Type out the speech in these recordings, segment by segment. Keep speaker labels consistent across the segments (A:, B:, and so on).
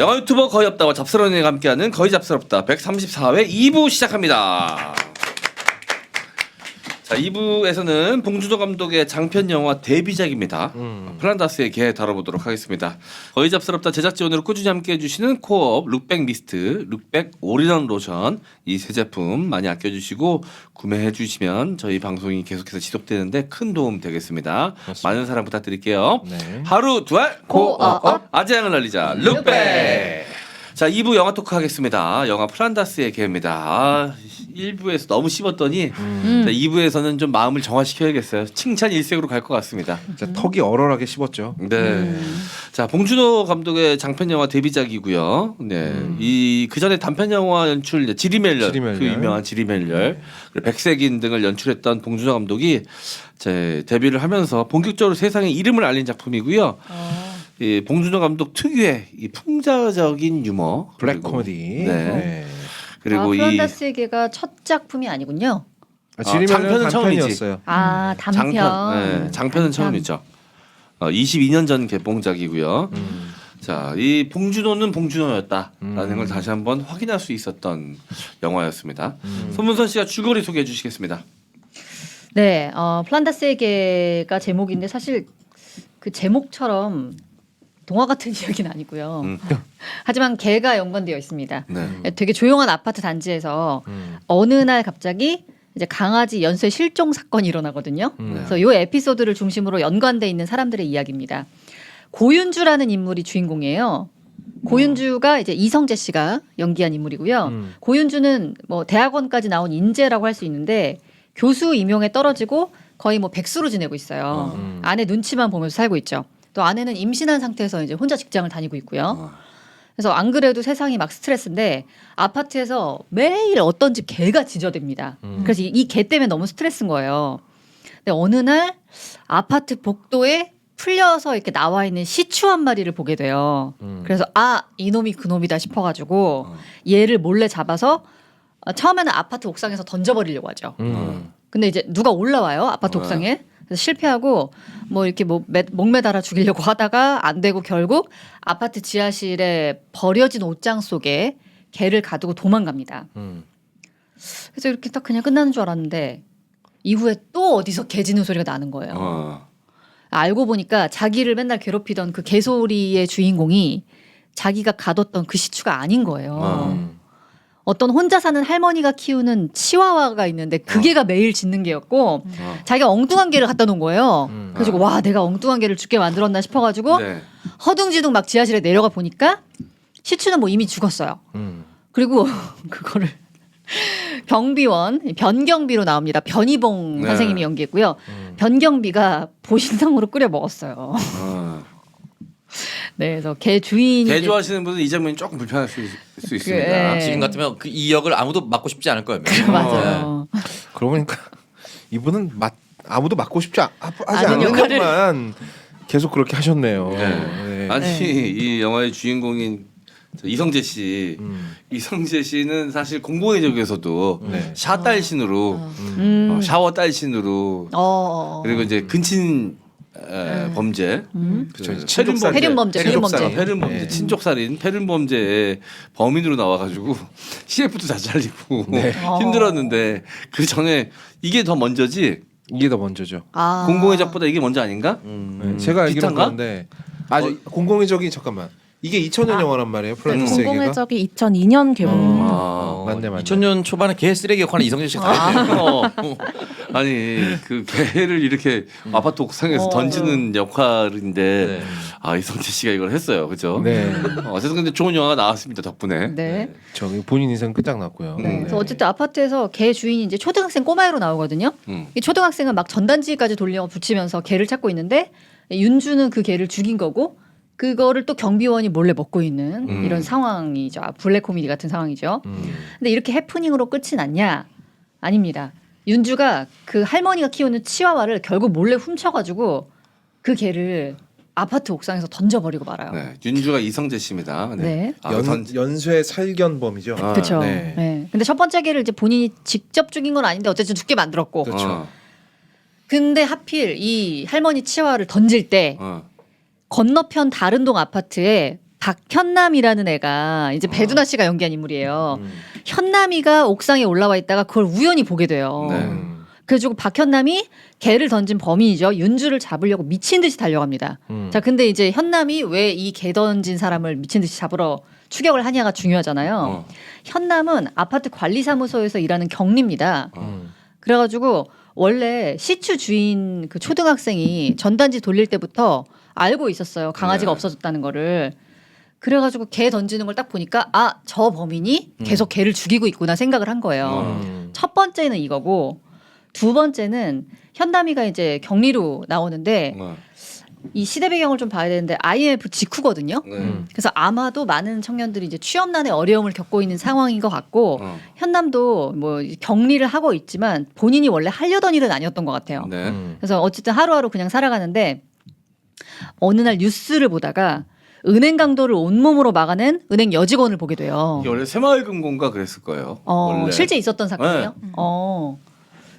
A: 영화 유튜버 거의 없다와 잡스러운이가 함께하는 거의 잡스럽다 134회 2부 시작합니다. 자, 2부에서는 봉준호 감독의 장편 영화 데뷔작입니다. 플란다스의 개 다뤄보도록 하겠습니다. 거의 잡스럽다 제작 지원으로 꾸준히 함께해 주시는 코어업 룩백 미스트, 룩백 올인원 로션 이 세 제품 많이 아껴주시고 구매해 주시면 저희 방송이 계속해서 지속되는데 큰 도움 되겠습니다.
B: 그렇습니다.
A: 많은 사랑 부탁드릴게요.
B: 네.
A: 하루 두 알 코어업 아재양을 날리자 룩백. 자, 2부 영화 토크 하겠습니다. 영화 플란다스의 개입니다. 1부에서 너무 씹었더니 자, 2부에서는 좀 마음을 정화시켜야겠어요. 칭찬 일색으로 갈 것 같습니다.
B: 진짜 턱이 얼얼하게 씹었죠.
A: 네. 자, 봉준호 감독의 장편 영화 데뷔작이고요. 네. 이 그 전에 단편 영화 연출 이제 지리멜렬, 그 유명한 지리멜렬, 그리고 백색인 등을 연출했던 봉준호 감독이 제 데뷔를 하면서 본격적으로 세상에 이름을 알린 작품이고요. 이 봉준호 감독 특유의 이 풍자적인 유머,
B: 블랙
A: 그리고,
B: 코미디.
A: 네. 그리고 이
C: 플란다스의 개가 첫 작품이 아니군요.
A: 장편은
B: 단편이었어요.
C: 아, 단편.
A: 네, 장편은 처음이죠. 22년 전 개봉작이고요. 자, 이 봉준호는 봉준호였다라는 걸 다시 한번 확인할 수 있었던 영화였습니다. 손문선 씨가 줄거리 소개해 주시겠습니다.
C: 네, 플란다스의 개가 제목인데 사실 그 제목처럼 동화 같은 이야기는 아니고요. 하지만 개가 연관되어 있습니다.
A: 네.
C: 되게 조용한 아파트 단지에서 어느 날 갑자기 이제 강아지 연쇄 실종 사건이 일어나거든요. 그래서 이 에피소드를 중심으로 연관돼 있는 사람들의 이야기입니다. 고윤주라는 인물이 주인공이에요. 고윤주가 이제 이성재 씨가 연기한 인물이고요. 고윤주는 뭐 대학원까지 나온 인재라고 할 수 있는데 교수 임용에 떨어지고 거의 뭐 백수로 지내고 있어요. 아내 눈치만 보면서 살고 있죠. 또 아내는 임신한 상태에서 이제 혼자 직장을 다니고 있고요. 그래서 안 그래도 세상이 막 스트레스인데 아파트에서 매일 어떤 집 개가 짖어댑니다. 그래서 이 개 때문에 너무 스트레스인 거예요. 근데 어느 날 아파트 복도에 풀려서 이렇게 나와 있는 시추 한 마리를 보게 돼요. 그래서 아, 이놈이 그놈이다 싶어가지고 얘를 몰래 잡아서 처음에는 아파트 옥상에서 던져버리려고 하죠. 근데 이제 누가 올라와요 아파트 옥상에. 그래서 실패하고 뭐 이렇게 뭐 목매달아 죽이려고 하다가 안 되고 결국 아파트 지하실에 버려진 옷장 속에 개를 가두고 도망갑니다. 그래서 이렇게 딱 그냥 끝나는 줄 알았는데 이후에 또 어디서 개 짖는 소리가 나는 거예요. 알고 보니까 자기를 맨날 괴롭히던 그 개소리의 주인공이 자기가 가뒀던 그 시추가 아닌 거예요. 어떤 혼자 사는 할머니가 키우는 치와와가 있는데 그 개가 매일 짖는 개였고 자기가 엉뚱한 개를 갖다 놓은 거예요. 그래서 와, 내가 엉뚱한 개를 죽게 만들었나 싶어가지고
A: 네.
C: 허둥지둥 막 지하실에 내려가 보니까 시추는 뭐 이미 죽었어요. 그리고 그거를 변경비로 나옵니다. 변희봉
A: 네.
C: 선생님이 연기했고요. 변경비가 보신탕으로 끓여 먹었어요. 네, 그래서 개 주인이
A: 개 좋아하시는 분은 이 장면이 조금 불편할 수 있습니다.
C: 네.
D: 지금 같으면 그 이 역을 아무도 맡고 싶지 않을 거예요.
C: 맞아요.
B: 그러고 보니까 이분은 아무도 맡고 싶지 하지
C: 않은
B: 않는
C: 역할을.
B: 것만 계속 그렇게 하셨네요.
A: 네.
B: 네.
A: 아니
C: 네.
A: 이 영화의 주인공인 이성재 씨, 이성재 씨는 사실 공공의 적에서도
B: 네.
A: 샤 딸신으로 샤워 딸신으로 그리고 이제 근친 범죄,
B: 그쵸, 이제
C: 폐륜 범죄.
A: 폐륜범죄, 친족살인, 폐륜범죄의 범인으로 나와가지고 CF도 다 잘리고
B: 네.
A: 힘들었는데 그 전에 이게 더 먼저지.
B: 이게 더 먼저죠.
A: 공공의 적보다 이게 먼저 아닌가?
B: 네, 제가 알기로는
A: 비슷한가?
B: 그런데 공공의 적이 잠깐만 이게 2000년 영화란 말이에요. 플란다스의
E: 공공의
B: 개가.
E: 적이 2002년 개봉.
B: 맞네.
D: 2000년 초반에 개 쓰레기 역할은 이성재 씨가 다 했네요.
A: 아니 그 개를 이렇게 아파트 옥상에서 던지는 역할인데
D: 네.
A: 아 이성재 씨가 이걸 했어요, 그죠?
B: 네.
A: 어쨌든 근데 좋은 영화가 나왔습니다 덕분에.
C: 네.
B: 저기 본인 인생 끝장났고요.
C: 네. 그래서 어쨌든 아파트에서 개 주인이 이제 초등학생 꼬마애로 나오거든요. 이 초등학생은 막 전단지까지 돌려 붙이면서 개를 찾고 있는데 윤주는 그 개를 죽인 거고 그거를 또 경비원이 몰래 먹고 있는 이런 상황이죠. 블랙 코미디 같은 상황이죠. 근데 이렇게 해프닝으로 끝이 났냐? 아닙니다. 윤주가 그 할머니가 키우는 치와와를 결국 몰래 훔쳐가지고 그 개를 아파트 옥상에서 던져버리고 말아요.
A: 네, 윤주가 이성재 씨입니다. 네.
C: 네.
A: 아,
B: 연쇄 살견범이죠.
C: 그렇죠.
B: 네.
C: 네. 근데 첫 번째 개를 이제 본인이 직접 죽인 건 아닌데 어쨌든 죽게 만들었고.
B: 그렇죠.
C: 근데 하필 이 할머니 치와를 던질 때 건너편 다른 동 아파트에 박현남이라는 애가 이제 배두나 씨가 연기한 인물이에요. 현남이가 옥상에 올라와 있다가 그걸 우연히 보게 돼요.
A: 네.
C: 그래가지고 박현남이 개를 던진 범인이죠. 윤주를 잡으려고 미친 듯이 달려갑니다. 자, 근데 이제 현남이 왜 이 개 던진 사람을 미친 듯이 잡으러 추격을 하냐가 중요하잖아요. 현남은 아파트 관리사무소에서 일하는 경리입니다. 그래가지고 원래 시추 주인 그 초등학생이 전단지 돌릴 때부터 알고 있었어요. 강아지가
A: 네.
C: 없어졌다는 거를. 그래가지고 개 던지는 걸 딱 보니까 아, 저 범인이 계속 개를 죽이고 있구나 생각을 한 거예요. 첫 번째는 이거고 두 번째는 현남이가 이제 격리로 나오는데 이 시대 배경을 좀 봐야 되는데 IMF 직후거든요. 그래서 아마도 많은 청년들이 이제 취업난의 어려움을 겪고 있는 상황인 것 같고 현남도 뭐 격리를 하고 있지만 본인이 원래 하려던 일은 아니었던 것 같아요.
A: 네.
C: 그래서 어쨌든 하루하루 그냥 살아가는데 어느 날 뉴스를 보다가 은행 강도를 온몸으로 막아낸 은행 여직원을 보게 돼요.
A: 이게 원래 새마을금고인가 그랬을 거예요. 원래.
C: 실제 있었던 사건이요?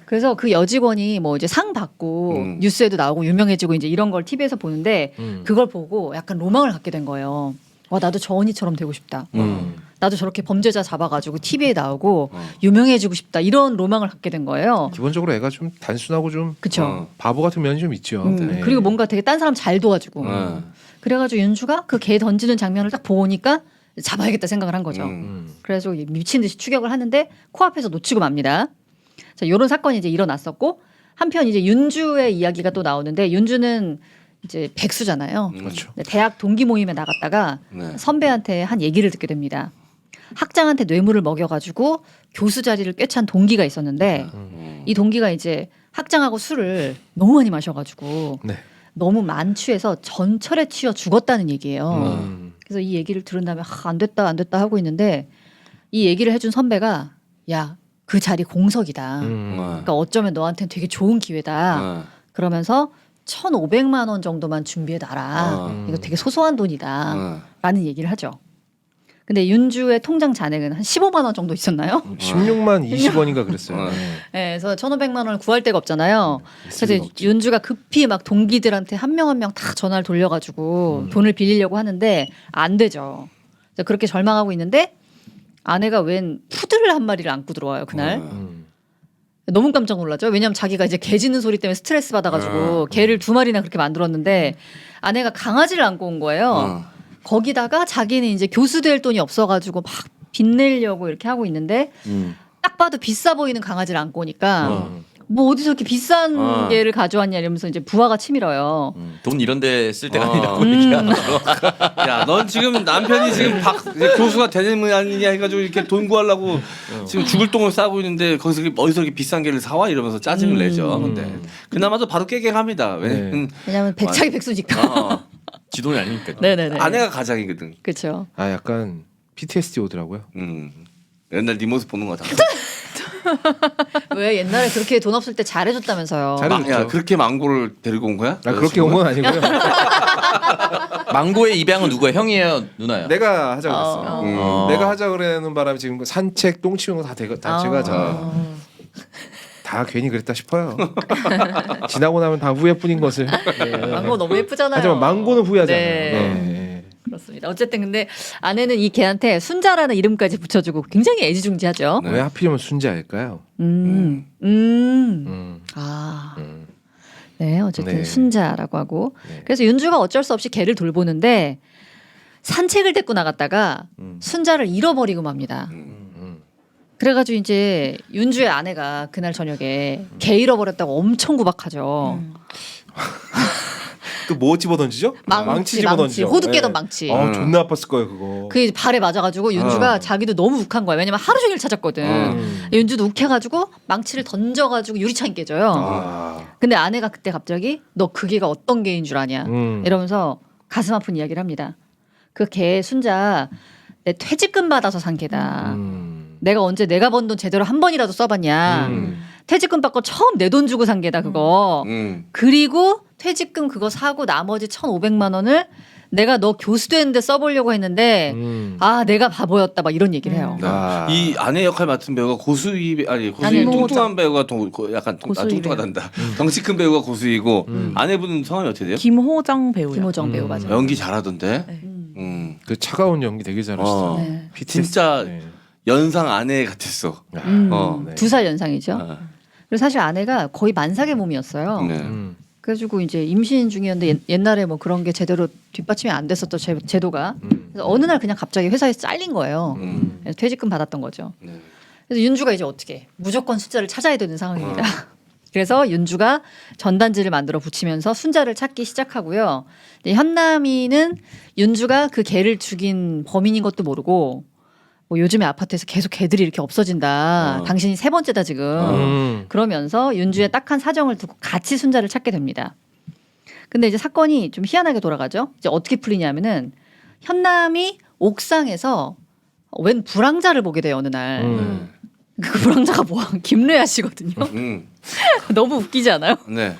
C: 그래서 그 여직원이 뭐 이제 상 받고 뉴스에도 나오고 유명해지고 이제 이런 걸 TV에서 보는데 그걸 보고 약간 로망을 갖게 된 거예요. 와, 나도 저 언니처럼 되고 싶다. 나도 저렇게 범죄자 잡아가지고 TV에 나오고 유명해지고 싶다. 이런 로망을 갖게 된 거예요.
B: 기본적으로 애가 좀 단순하고 좀
C: 그쵸.
B: 바보 같은 면이 좀 있죠. 네.
C: 그리고 뭔가 되게 딴 사람 잘 도와주고. 그래가지고 윤주가 그 개 던지는 장면을 딱 보니까 잡아야겠다 생각을 한 거죠. 그래서 미친 듯이 추격을 하는데 코앞에서 놓치고 맙니다. 자, 요런 사건이 이제 일어났었고 한편 이제 윤주의 이야기가 또 나오는데 윤주는 이제 백수잖아요.
B: 그렇죠.
C: 네, 대학 동기 모임에 나갔다가
A: 네.
C: 선배한테 한 얘기를 듣게 됩니다. 학장한테 뇌물을 먹여가지고 교수 자리를 꿰찬 동기가 있었는데 이 동기가 이제 학장하고 술을 너무 많이 마셔가지고
B: 네.
C: 너무 만취해서 전철에 치여 죽었다는 얘기예요. 그래서 이 얘기를 들은 다음에 안 됐다 안 됐다 하고 있는데 이 얘기를 해준 선배가 야, 그 자리 공석이다. 그러니까 어쩌면 너한테는 되게 좋은 기회다. 그러면서 1,500만 원 정도만 준비해 놔라. 이거 되게 소소한 돈이다. 라는 얘기를 하죠. 근데 윤주의 통장 잔액은 한 15만 원 정도 있었나요?
B: 16만 20원인가 그랬어요.
C: 네, 그래서 1,500만 원을 구할 데가 없잖아요. 그래서 윤주가 급히 막 동기들한테 한 명 한 명 다 전화를 돌려가지고 돈을 빌리려고 하는데 안 되죠. 그래서 그렇게 절망하고 있는데 아내가 웬 푸드를 한 마리를 안고 들어와요 그날. 너무 깜짝 놀랐죠. 왜냐하면 자기가 이제 개 짖는 소리 때문에 스트레스 받아가지고 개를 2마리나 그렇게 만들었는데 아내가 강아지를 안고 온 거예요. 거기다가 자기는 이제 교수 될 돈이 없어가지고 막 빚내려고 이렇게 하고 있는데 딱 봐도 비싸 보이는 강아지를 안고 오니까 뭐 어디서 이렇게 비싼 개를 가져왔냐 이러면서 이제 부하가 치밀어요.
D: 돈 이런데 쓸 때가 아니라고 얘기하는
A: 야, 넌 지금 남편이 지금 이제 교수가 되는 모양이냐 해가지고 이렇게 돈 구하려고 지금 죽을 똥을 싸고 있는데 거기서 어디서 이렇게 비싼 개를 사와 이러면서 짜증을 내죠. 근데 그나마도 바로 깨갱합니다.
C: 왜냐하면 백차기 백수니까.
D: 지 돈이 아니니까.
C: 네네네.
A: 아내가 가장이거든.
C: 그렇죠.
B: 아 약간 PTSD 오더라고요.
A: 옛날 네 모습 보는 거다.
C: 왜 옛날에 그렇게 돈 없을 때 잘해줬다면서요.
A: 야, 그렇게 망고를 데리고 온 거야?
B: 아, 그렇게 온 건 아니고요.
D: 망고의 입양은 누구야? 형이에요, 누나야?
B: 내가 하자 그랬어. 내가 하자 그러는 바람에 지금 산책, 똥 치우는 거 다 제가 하잖아요. 다 괜히 그랬다 싶어요. 지나고 나면 다 후회뿐인 것을.
C: 망고 너무 예쁘잖아요.
B: 하지만 망고는 후회하잖아요.
C: 네.
B: 네.
C: 그렇습니다. 어쨌든 근데 아내는 이 개한테 순자라는 이름까지 붙여주고 굉장히 애지중지하죠.
B: 왜 하필이면 순자일까요?
C: 아. 네, 어쨌든
B: 네.
C: 순자라고 하고.
B: 네.
C: 그래서 윤주가 어쩔 수 없이 개를 돌보는데 산책을 데리고 나갔다가 순자를 잃어버리고 맙니다. 그래가지고 이제 윤주의 아내가 그날 저녁에 개 잃어버렸다고 엄청 구박하죠.
B: 그 뭐 집어던지죠?
C: 망치,
B: 집어던지죠.
C: 호두 깨던 망치.
B: 존나 아팠을 거예요 그거.
C: 그게 발에 맞아가지고 윤주가 자기도 너무 욱한 거야. 왜냐면 하루 종일 찾았거든. 윤주도 욱해가지고 망치를 던져가지고 유리창이 깨져요. 근데 아내가 그때 갑자기 너 그 개가 어떤 개인 줄 아냐 이러면서 가슴 아픈 이야기를 합니다. 그 개 순자 내 퇴직금 받아서 산 개다. 내가 언제 내가 번 돈 제대로 한 번이라도 써봤냐. 퇴직금 받고 처음 내 돈 주고 산 게다 그거. 그리고 퇴직금 그거 사고 나머지 1,500만 원을 내가 너 교수 되는데 써보려고 했는데 아 내가 바보였다 막 이런 얘기를 해요.
A: 이 아내 역할 맡은 배우가 고수희 뚱뚱한 배우가 약간 뚱뚱하단다. 덩치 큰 배우가 고수이고 아내분은 성함이 어떻게 돼요?
E: 김호정 배우요.
C: 김호정 배우 맞아요.
A: 연기 잘하던데.
B: 그 차가운 연기 되게 잘하시죠.
C: 네.
A: 진짜
B: 네.
A: 연상 아내 같았어.
B: 네.
C: 2살 연상이죠.
A: 아,
C: 그리고 사실 아내가 거의 만삭의 몸이었어요.
A: 네.
C: 그래가지고 이제 임신 중이었는데 옛날에 뭐 그런 게 제대로 뒷받침이 안 됐었죠 제도가. 그래서 어느 날 그냥 갑자기 회사에서 잘린 거예요. 그래서 퇴직금 받았던 거죠.
A: 네.
C: 그래서 윤주가 이제 어떻게 무조건 순자를 찾아야 되는 상황입니다. 그래서 윤주가 전단지를 만들어 붙이면서 순자를 찾기 시작하고요. 근데 현남이는 윤주가 그 개를 죽인 범인인 것도 모르고 뭐 요즘에 아파트에서 계속 개들이 이렇게 없어진다. 당신이 3번째다 지금. 그러면서 윤주의 딱한 사정을 두고 같이 순자를 찾게 됩니다. 근데 이제 사건이 좀 희한하게 돌아가죠. 이제 어떻게 풀리냐면은 현남이 옥상에서 웬 불황자를 보게 돼요 어느 날. 그 불황자가 뭐야? 김래아 씨거든요. 너무 웃기지 않아요?
A: 네.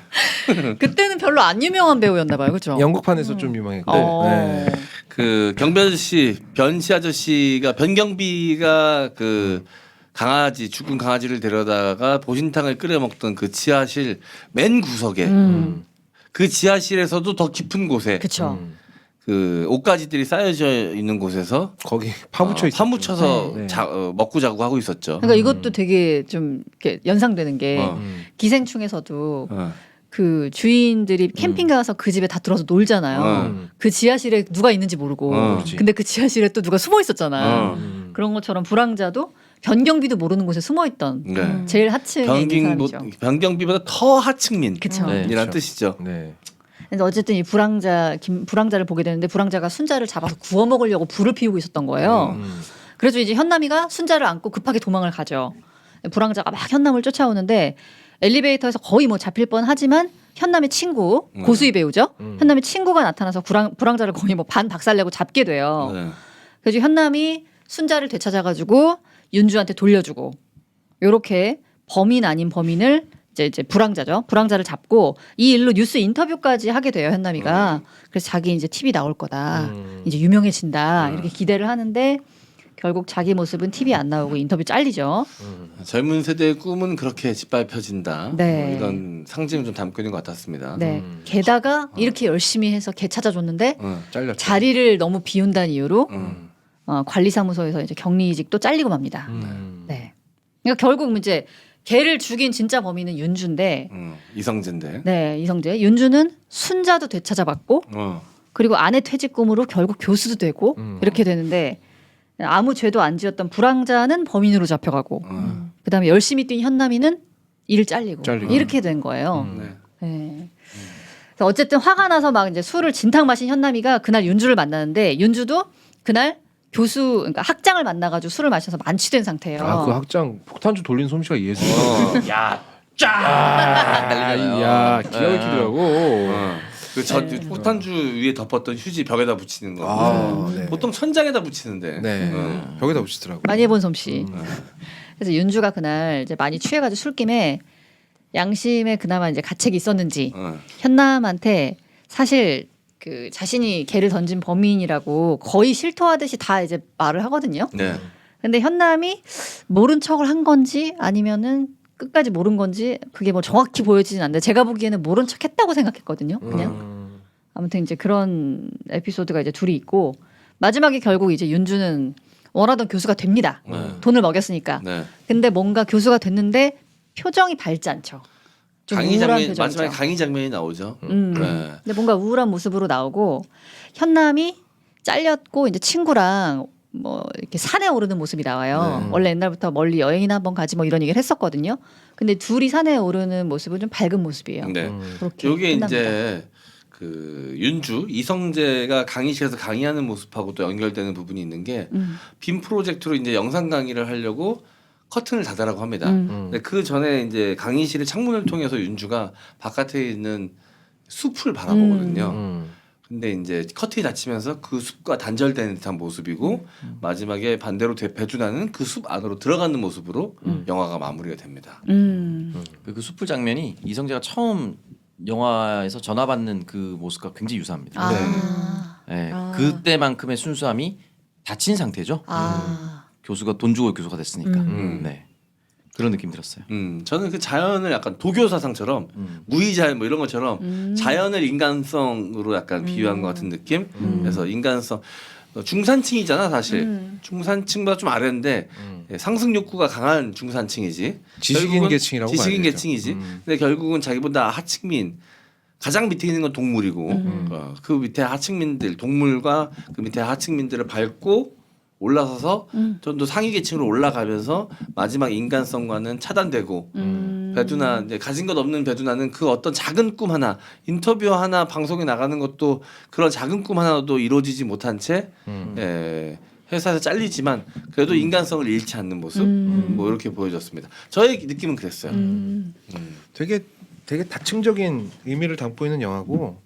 C: 그때는 별로 안 유명한 배우였나 봐요, 그렇죠?
B: 영국판에서 좀 유명했고.
C: 어.
B: 네.
A: 그 경변 씨, 변씨 아저씨가 변경비가 그 강아지 죽은 강아지를 데려다가 보신탕을 끓여 먹던 그 지하실 맨 구석에 그 지하실에서도 더 깊은 곳에
C: 그렇죠.
A: 그 옷가지들이 쌓여져 있는 곳에서
B: 거기 파묻혀 있어.
A: 파묻혀서
B: 네.
A: 먹고 자고 하고 있었죠.
C: 그러니까 이것도 되게 좀 이렇게 연상되는 게
A: 어.
C: 기생충에서도
A: 어.
C: 그 주인들이 캠핑 가서 그 집에 다 들어서 놀잖아요. 그 지하실에 누가 있는지 모르고.
B: 그렇지.
C: 근데 그 지하실에 또 누가 숨어 있었잖아요.
A: 어.
C: 그런 것처럼 불황자도 변경비도 모르는 곳에 숨어 있던
A: 네.
C: 제일 하층에 있는 사람이죠.
A: 변경비보다 더 하층민.
C: 그쵸.
D: 네.
A: 이란
B: 그렇죠.
A: 뜻이죠.
B: 네.
C: 그래서 어쨌든 이 불황자를 보게 되는데 불황자가 순자를 잡아서 구워 먹으려고 불을 피우고 있었던 거예요. 그래서 이제 현남이가 순자를 안고 급하게 도망을 가죠. 불황자가 막 현남을 쫓아오는데 엘리베이터에서 거의 뭐 잡힐 뻔하지만 현남의 친구 고수희 배우죠. 현남의 친구가 나타나서 불황자를 거의 뭐 반 박살내고 잡게 돼요.
A: 네.
C: 그래서 현남이 순자를 되찾아가지고 윤주한테 돌려주고 요렇게 범인 아닌 범인을 이제 불황자죠. 불황자를 잡고 이 일로 뉴스 인터뷰까지 하게 돼요 현남이가. 그래서 자기 이제 TV 나올 거다. 이제 유명해진다 이렇게 기대를 하는데 결국 자기 모습은 TV 안 나오고 인터뷰 잘리죠.
A: 젊은 세대의 꿈은 그렇게 짓밟혀진다.
C: 네.
A: 뭐 이런 상징을 좀 담고 있는 것 같았습니다.
C: 네. 게다가 이렇게 열심히 해서 개 찾아줬는데
B: 잘렸죠.
C: 자리를 너무 비운다는 이유로
A: 음.
C: 관리사무소에서 이제 격리직도 잘리고 맙니다. 네. 그러니까 결국 이제 개를 죽인 진짜 범인은 윤주인데,
A: 이성재인데.
C: 네 이성재. 윤주는 순자도 되찾아봤고, 그리고 아내 퇴직금으로 결국 교수도 되고 이렇게 되는데 아무 죄도 안 지었던 불황자는 범인으로 잡혀가고, 그다음에 열심히 뛴 현남이는 일을 잘리고 이렇게 된 거예요.
A: 네.
C: 네. 그래서 어쨌든 화가 나서 막 이제 술을 진탕 마신 현남이가 그날 윤주를 만나는데 윤주도 그날 교수 그러니까 학장을 만나가지고 술을 마셔서 만취된 상태예요.
B: 아, 그 학장 폭탄주 돌린 솜씨가 예술.
D: 야,
B: 야, 기가 막히더라고.
C: 네.
A: 폭탄주 위에 덮었던 휴지 벽에다 붙이는 거.
B: 아, 네.
A: 보통 천장에다 붙이는데.
B: 네. 벽에다 붙이더라고.
C: 많이 해본 솜씨. 그래서 윤주가 그날 이제 많이 취해가지고 술김에 양심에 그나마 이제 가책이 있었는지 현남한테 사실 그 자신이 개를 던진 범인이라고 거의 실토하듯이 다 이제 말을 하거든요.
A: 네.
C: 근데 현남이 모른 척을 한 건지 아니면은 끝까지 모른 건지 그게 뭐 정확히 보여지진 않는데 제가 보기에는 모른 척 했다고 생각했거든요. 그냥. 아무튼 이제 그런 에피소드가 이제 둘이 있고 마지막에 결국 이제 윤주는 원하던 교수가 됩니다. 돈을 먹였으니까.
A: 네.
C: 근데 뭔가 교수가 됐는데 표정이 밝지 않죠. 좀
A: 강의
C: 우울한
A: 장면
C: 표정이죠.
A: 마지막에 강의 장면이 나오죠. 네.
C: 근데 뭔가 우울한 모습으로 나오고 현남이 잘렸고 이제 친구랑 뭐 이렇게 산에 오르는 모습이 나와요. 원래 옛날부터 멀리 여행이나 한번 가지 뭐 이런 얘기를 했었거든요. 근데 둘이 산에 오르는 모습은 좀 밝은 모습이에요.
A: 네.
C: 그렇게
A: 요게
C: 끝납니다.
A: 이제 그 윤주 이성재가 강의실에서 강의하는 모습하고 또 연결되는 부분이 있는 게 빔 프로젝트로 이제 영상 강의를 하려고 커튼을 닫으라고 합니다. 근데 그 전에 이제 강의실의 창문을 통해서 윤주가 바깥에 있는 숲을 바라보거든요. 근데 이제 커튼이 닫히면서 그 숲과 단절되는 듯한 모습이고 마지막에 반대로 배준하는 그 숲 안으로 들어가는 모습으로 영화가 마무리가 됩니다.
D: 그 숯불 장면이 이성재가 처음 영화에서 전화 받는 그 모습과 굉장히 유사합니다. 네. 그때만큼의 순수함이 닫힌 상태죠. 교수가 돈 주고 교수가 됐으니까. 네. 그런 느낌 들었어요.
A: 저는 그 자연을 약간 도교 사상처럼 무의자연 뭐 이런 것처럼 자연을 인간성으로 약간 비유한 것 같은 느낌. 그래서 인간성 중산층이잖아 사실. 중산층보다 좀 아래인데 상승 욕구가 강한 중산층이지.
B: 지식인
A: 결국은
B: 계층이라고
A: 지식인
B: 봐야겠죠.
A: 계층이지. 근데 결국은 자기보다 하층민 가장 밑에 있는 건 동물이고 그 밑에 하층민들 동물과 그 밑에 하층민들을 밟고 올라서서 좀 더 상위 계층으로 올라가면서 마지막 인간성과는 차단되고 배두나 이제 가진 것 없는 배두나는 그 어떤 작은 꿈 하나 인터뷰 하나 방송에 나가는 것도 그런 작은 꿈 하나도 이루어지지 못한 채 회사에서 잘리지만 그래도 인간성을 잃지 않는 모습 뭐 이렇게 보여졌습니다. 저의 느낌은 그랬어요.
B: 되게 다층적인 의미를 담고 있는 영화고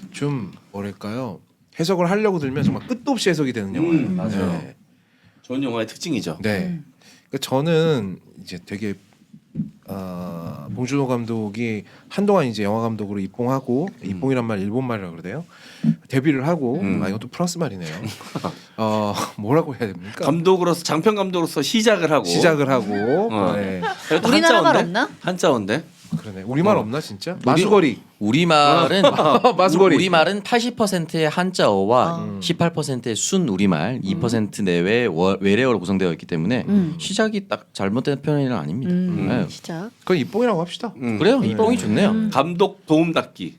B: 좀 뭐랄까요 해석을 하려고 들면 정말 끝도 없이 해석이 되는 영화예요.
A: 맞아요.
B: 네.
A: 좋은 영화의 특징이죠.
B: 네. 그러니까 저는 이제 되게 봉준호 감독이 한동안 이제 영화 감독으로 입봉하고 입봉이란 말 일본 말이라고 그러대요. 데뷔를 하고 이것도 프랑스 말이네요. 뭐라고 해야 됩니까?
A: 감독으로서 장편 감독으로서 시작을 하고
B: 네.
A: 그래도
C: 우리나라 말
A: 한자어인데?
C: 없나?
A: 한자어인데.
B: 그러네. 우리말 없나 진짜? 마수거리.
D: 우리말은
B: 마수거리.
D: 우리말은 80%의 한자어와 18%의 순 우리말, 2% 내외 외래어로 구성되어 있기 때문에 시작이 딱 잘못된 표현은 아닙니다. 네.
C: 시작.
B: 그건 입봉이라고 합시다.
D: 그래요? 입봉이 좋네요.
A: 감독 도움 닫기.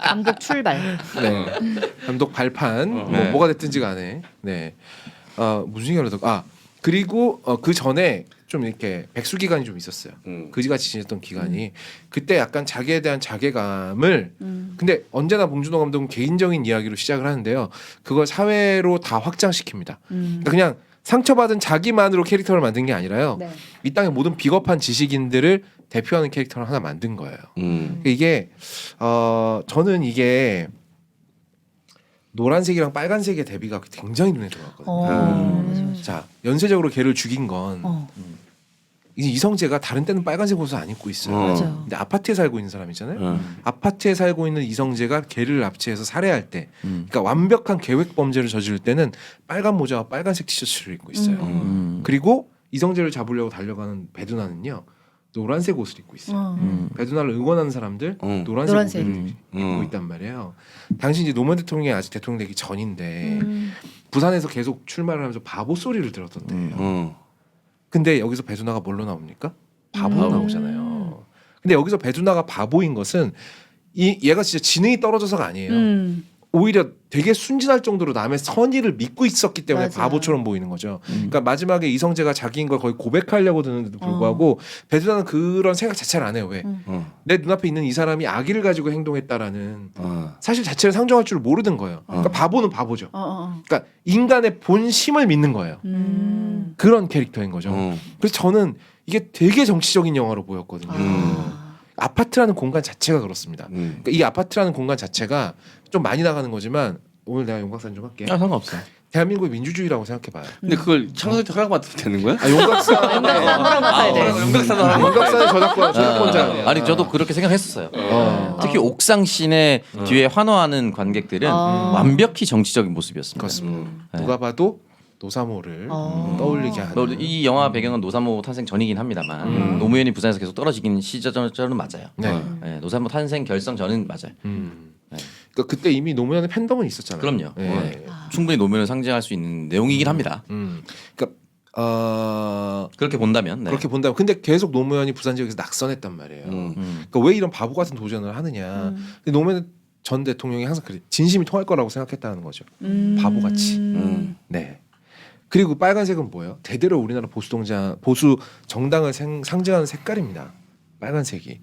C: 감독 출발.
B: 네. 감독 발판
D: 네.
B: 뭐가 됐든지 간에 네. 무슨 얘기를 하다가 그리고 그 전에 좀 이렇게 백수 기간이 좀 있었어요. 그지같이 지냈던 기간이 그때 약간 자기에 대한 자괴감을 근데 언제나 봉준호 감독은 개인적인 이야기로 시작을 하는데요. 그걸 사회로 다 확장시킵니다. 그러니까 그냥 상처받은 자기만으로 캐릭터를 만든 게 아니라요.
C: 네.
B: 이 땅의 모든 비겁한 지식인들을 대표하는 캐릭터를 하나 만든 거예요. 이게 저는 이게 노란색이랑 빨간색의 대비가 굉장히 눈에 들어왔거든요. 자, 연쇄적으로 걔를 죽인 건 이제 이성재가 다른 때는 빨간색 옷을 안 입고 있어요.
C: 맞아.
B: 근데 아파트에 살고 있는 사람이잖아요. 아파트에 살고 있는 이성재가 걔를 납치해서 살해할 때, 그러니까 완벽한 계획 범죄를 저지를 때는 빨간 모자와 빨간색 티셔츠를 입고 있어요. 그리고 이성재를 잡으려고 달려가는 배두나는요. 노란색 옷을 입고 있어요. 배두나를 응원하는 사람들 노란색 옷을 입고 있단 말이에요. 당시 이제 노무현 대통령이 아직 대통령 되기 전인데 부산에서 계속 출마를 하면서 바보 소리를 들었던데요. 근데 여기서 배두나가 뭘로 나옵니까? 바보로 나오잖아요. 근데 여기서 배두나가 바보인 것은 얘가 진짜 지능이 떨어져서가 아니에요. 오히려 되게 순진할 정도로 남의 선의를 믿고 있었기 때문에
C: 맞아.
B: 바보처럼 보이는 거죠. 그러니까 마지막에 이성재가 자기인 걸 거의 고백하려고 드는데도 불구하고 배두나는 그런 생각 자체를 안 해요. 왜? 내 눈앞에 있는 이 사람이 악의를 가지고 행동했다라는 사실 자체를 상정할 줄 모르는 거예요. 그러니까 바보는 바보죠. 그러니까 인간의 본심을 믿는 거예요. 그런 캐릭터인 거죠. 그래서 저는 이게 되게 정치적인 영화로 보였거든요. 아파트라는 공간 자체가 그렇습니다. 그러니까 이 아파트라는 공간 자체가 좀 많이 나가는 거지만 오늘 내가 용각산 좀 할게.
D: 상관없어요.
B: 대한민국의 민주주의라고 생각해봐요.
A: 근데 그걸 창설때 허락 받으면 되는 거야?
B: 용각산
C: 허락 받아야 돼.
A: 용각산
B: 저작권자.
D: 아니 저도 그렇게 생각했었어요. 특히 옥상 씬의 뒤에 환호하는 관객들은 완벽히 정치적인 모습이었습니다.
B: 그렇습니다. 누가 봐도 노사모를 떠올리게 하는.
D: 이 영화 배경은 노사모 탄생 전이긴 합니다만 노무현이 부산에서 계속 떨어지긴 시절은 맞아요.
B: 네.
D: 네, 노사모 탄생 결성 전은 맞아요. 네.
B: 그러니까 그때 이미 노무현의 팬덤은 있었잖아요.
D: 그럼요.
B: 네.
D: 충분히 노무현을 상징할 수 있는 내용이긴 합니다.
B: 그러니까
D: 그렇게 본다면 네.
B: 그렇게 본다면 근데 계속 노무현이 부산 지역에서 낙선했단 말이에요. 그러니까 왜 이런 바보 같은 도전을 하느냐. 근데 노무현 전 대통령이 항상 그래 진심이 통할 거라고 생각했다는 거죠. 바보같이. 네. 그리고 빨간색은 뭐예요? 대대로 우리나라 보수 정당을 상징하는 색깔입니다. 빨간색이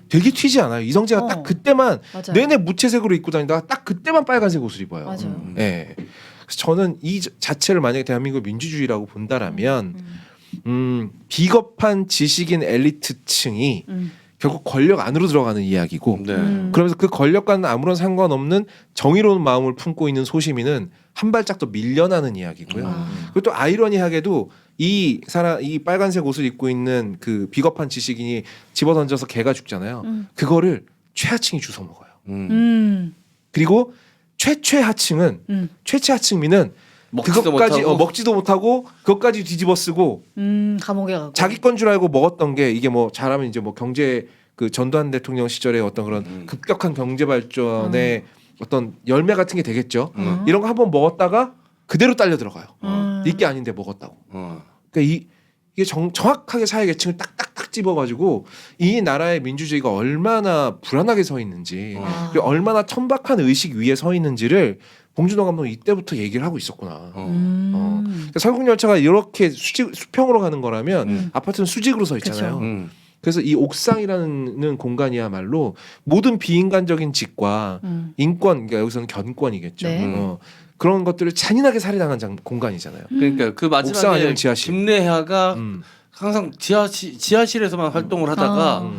B: 되게 튀지 않아요. 이성재가 딱 그때만
C: 맞아요.
B: 내내 무채색으로 입고 다니다가 딱 그때만 빨간색 옷을 입어요.
C: 맞아요.
B: 네. 그래서 저는 이 자체를 만약에 대한민국 민주주의라고 본다라면 비겁한 지식인 엘리트층이 결국 권력 안으로 들어가는 이야기고 그러면서 그 권력과는 아무런 상관없는 정의로운 마음을 품고 있는 소시민은 한 발짝 더 밀려나는 이야기고요. 그리고 또 아이러니하게도 이 빨간색 옷을 입고 있는 그 비겁한 지식인이 집어던져서 개가 죽잖아요. 그거를 최하층이 주워 먹어요. 그리고 최하층민은 그것까지 먹지도 못하고 그것까지 뒤집어 쓰고
C: 감옥에 가고
B: 자기 건 줄 알고 먹었던 게 이게 뭐 잘하면 이제 뭐 경제 그 전두환 대통령 시절에 어떤 그런 급격한 경제 발전의 어떤 열매 같은 게 되겠죠. 이런 거 한번 먹었다가 그대로 딸려 들어가요. 이게 아닌데 먹었다고. 그러니까 이게 정확하게 사회 계층을 딱딱딱 집어가지고 이 나라의 민주주의가 얼마나 불안하게 서 있는지 그리고 얼마나 천박한 의식 위에 서 있는지를 봉준호 감독은 이때부터 얘기를 하고 있었구나. 그러니까 설국열차가 이렇게 수평으로 가는 거라면 아파트는 수직으로 서 있잖아요. 그래서 이 옥상이라는 공간이야말로 모든 비인간적인 짓과 인권, 그러니까 여기서는 견권이겠죠.
C: 네.
B: 그런 것들을 잔인하게 살해당한 공간이잖아요.
A: 그러니까 그
B: 옥상
A: 마지막에
B: 아니면 지하실.
A: 김래하가 항상 지하실에서만 활동을 하다가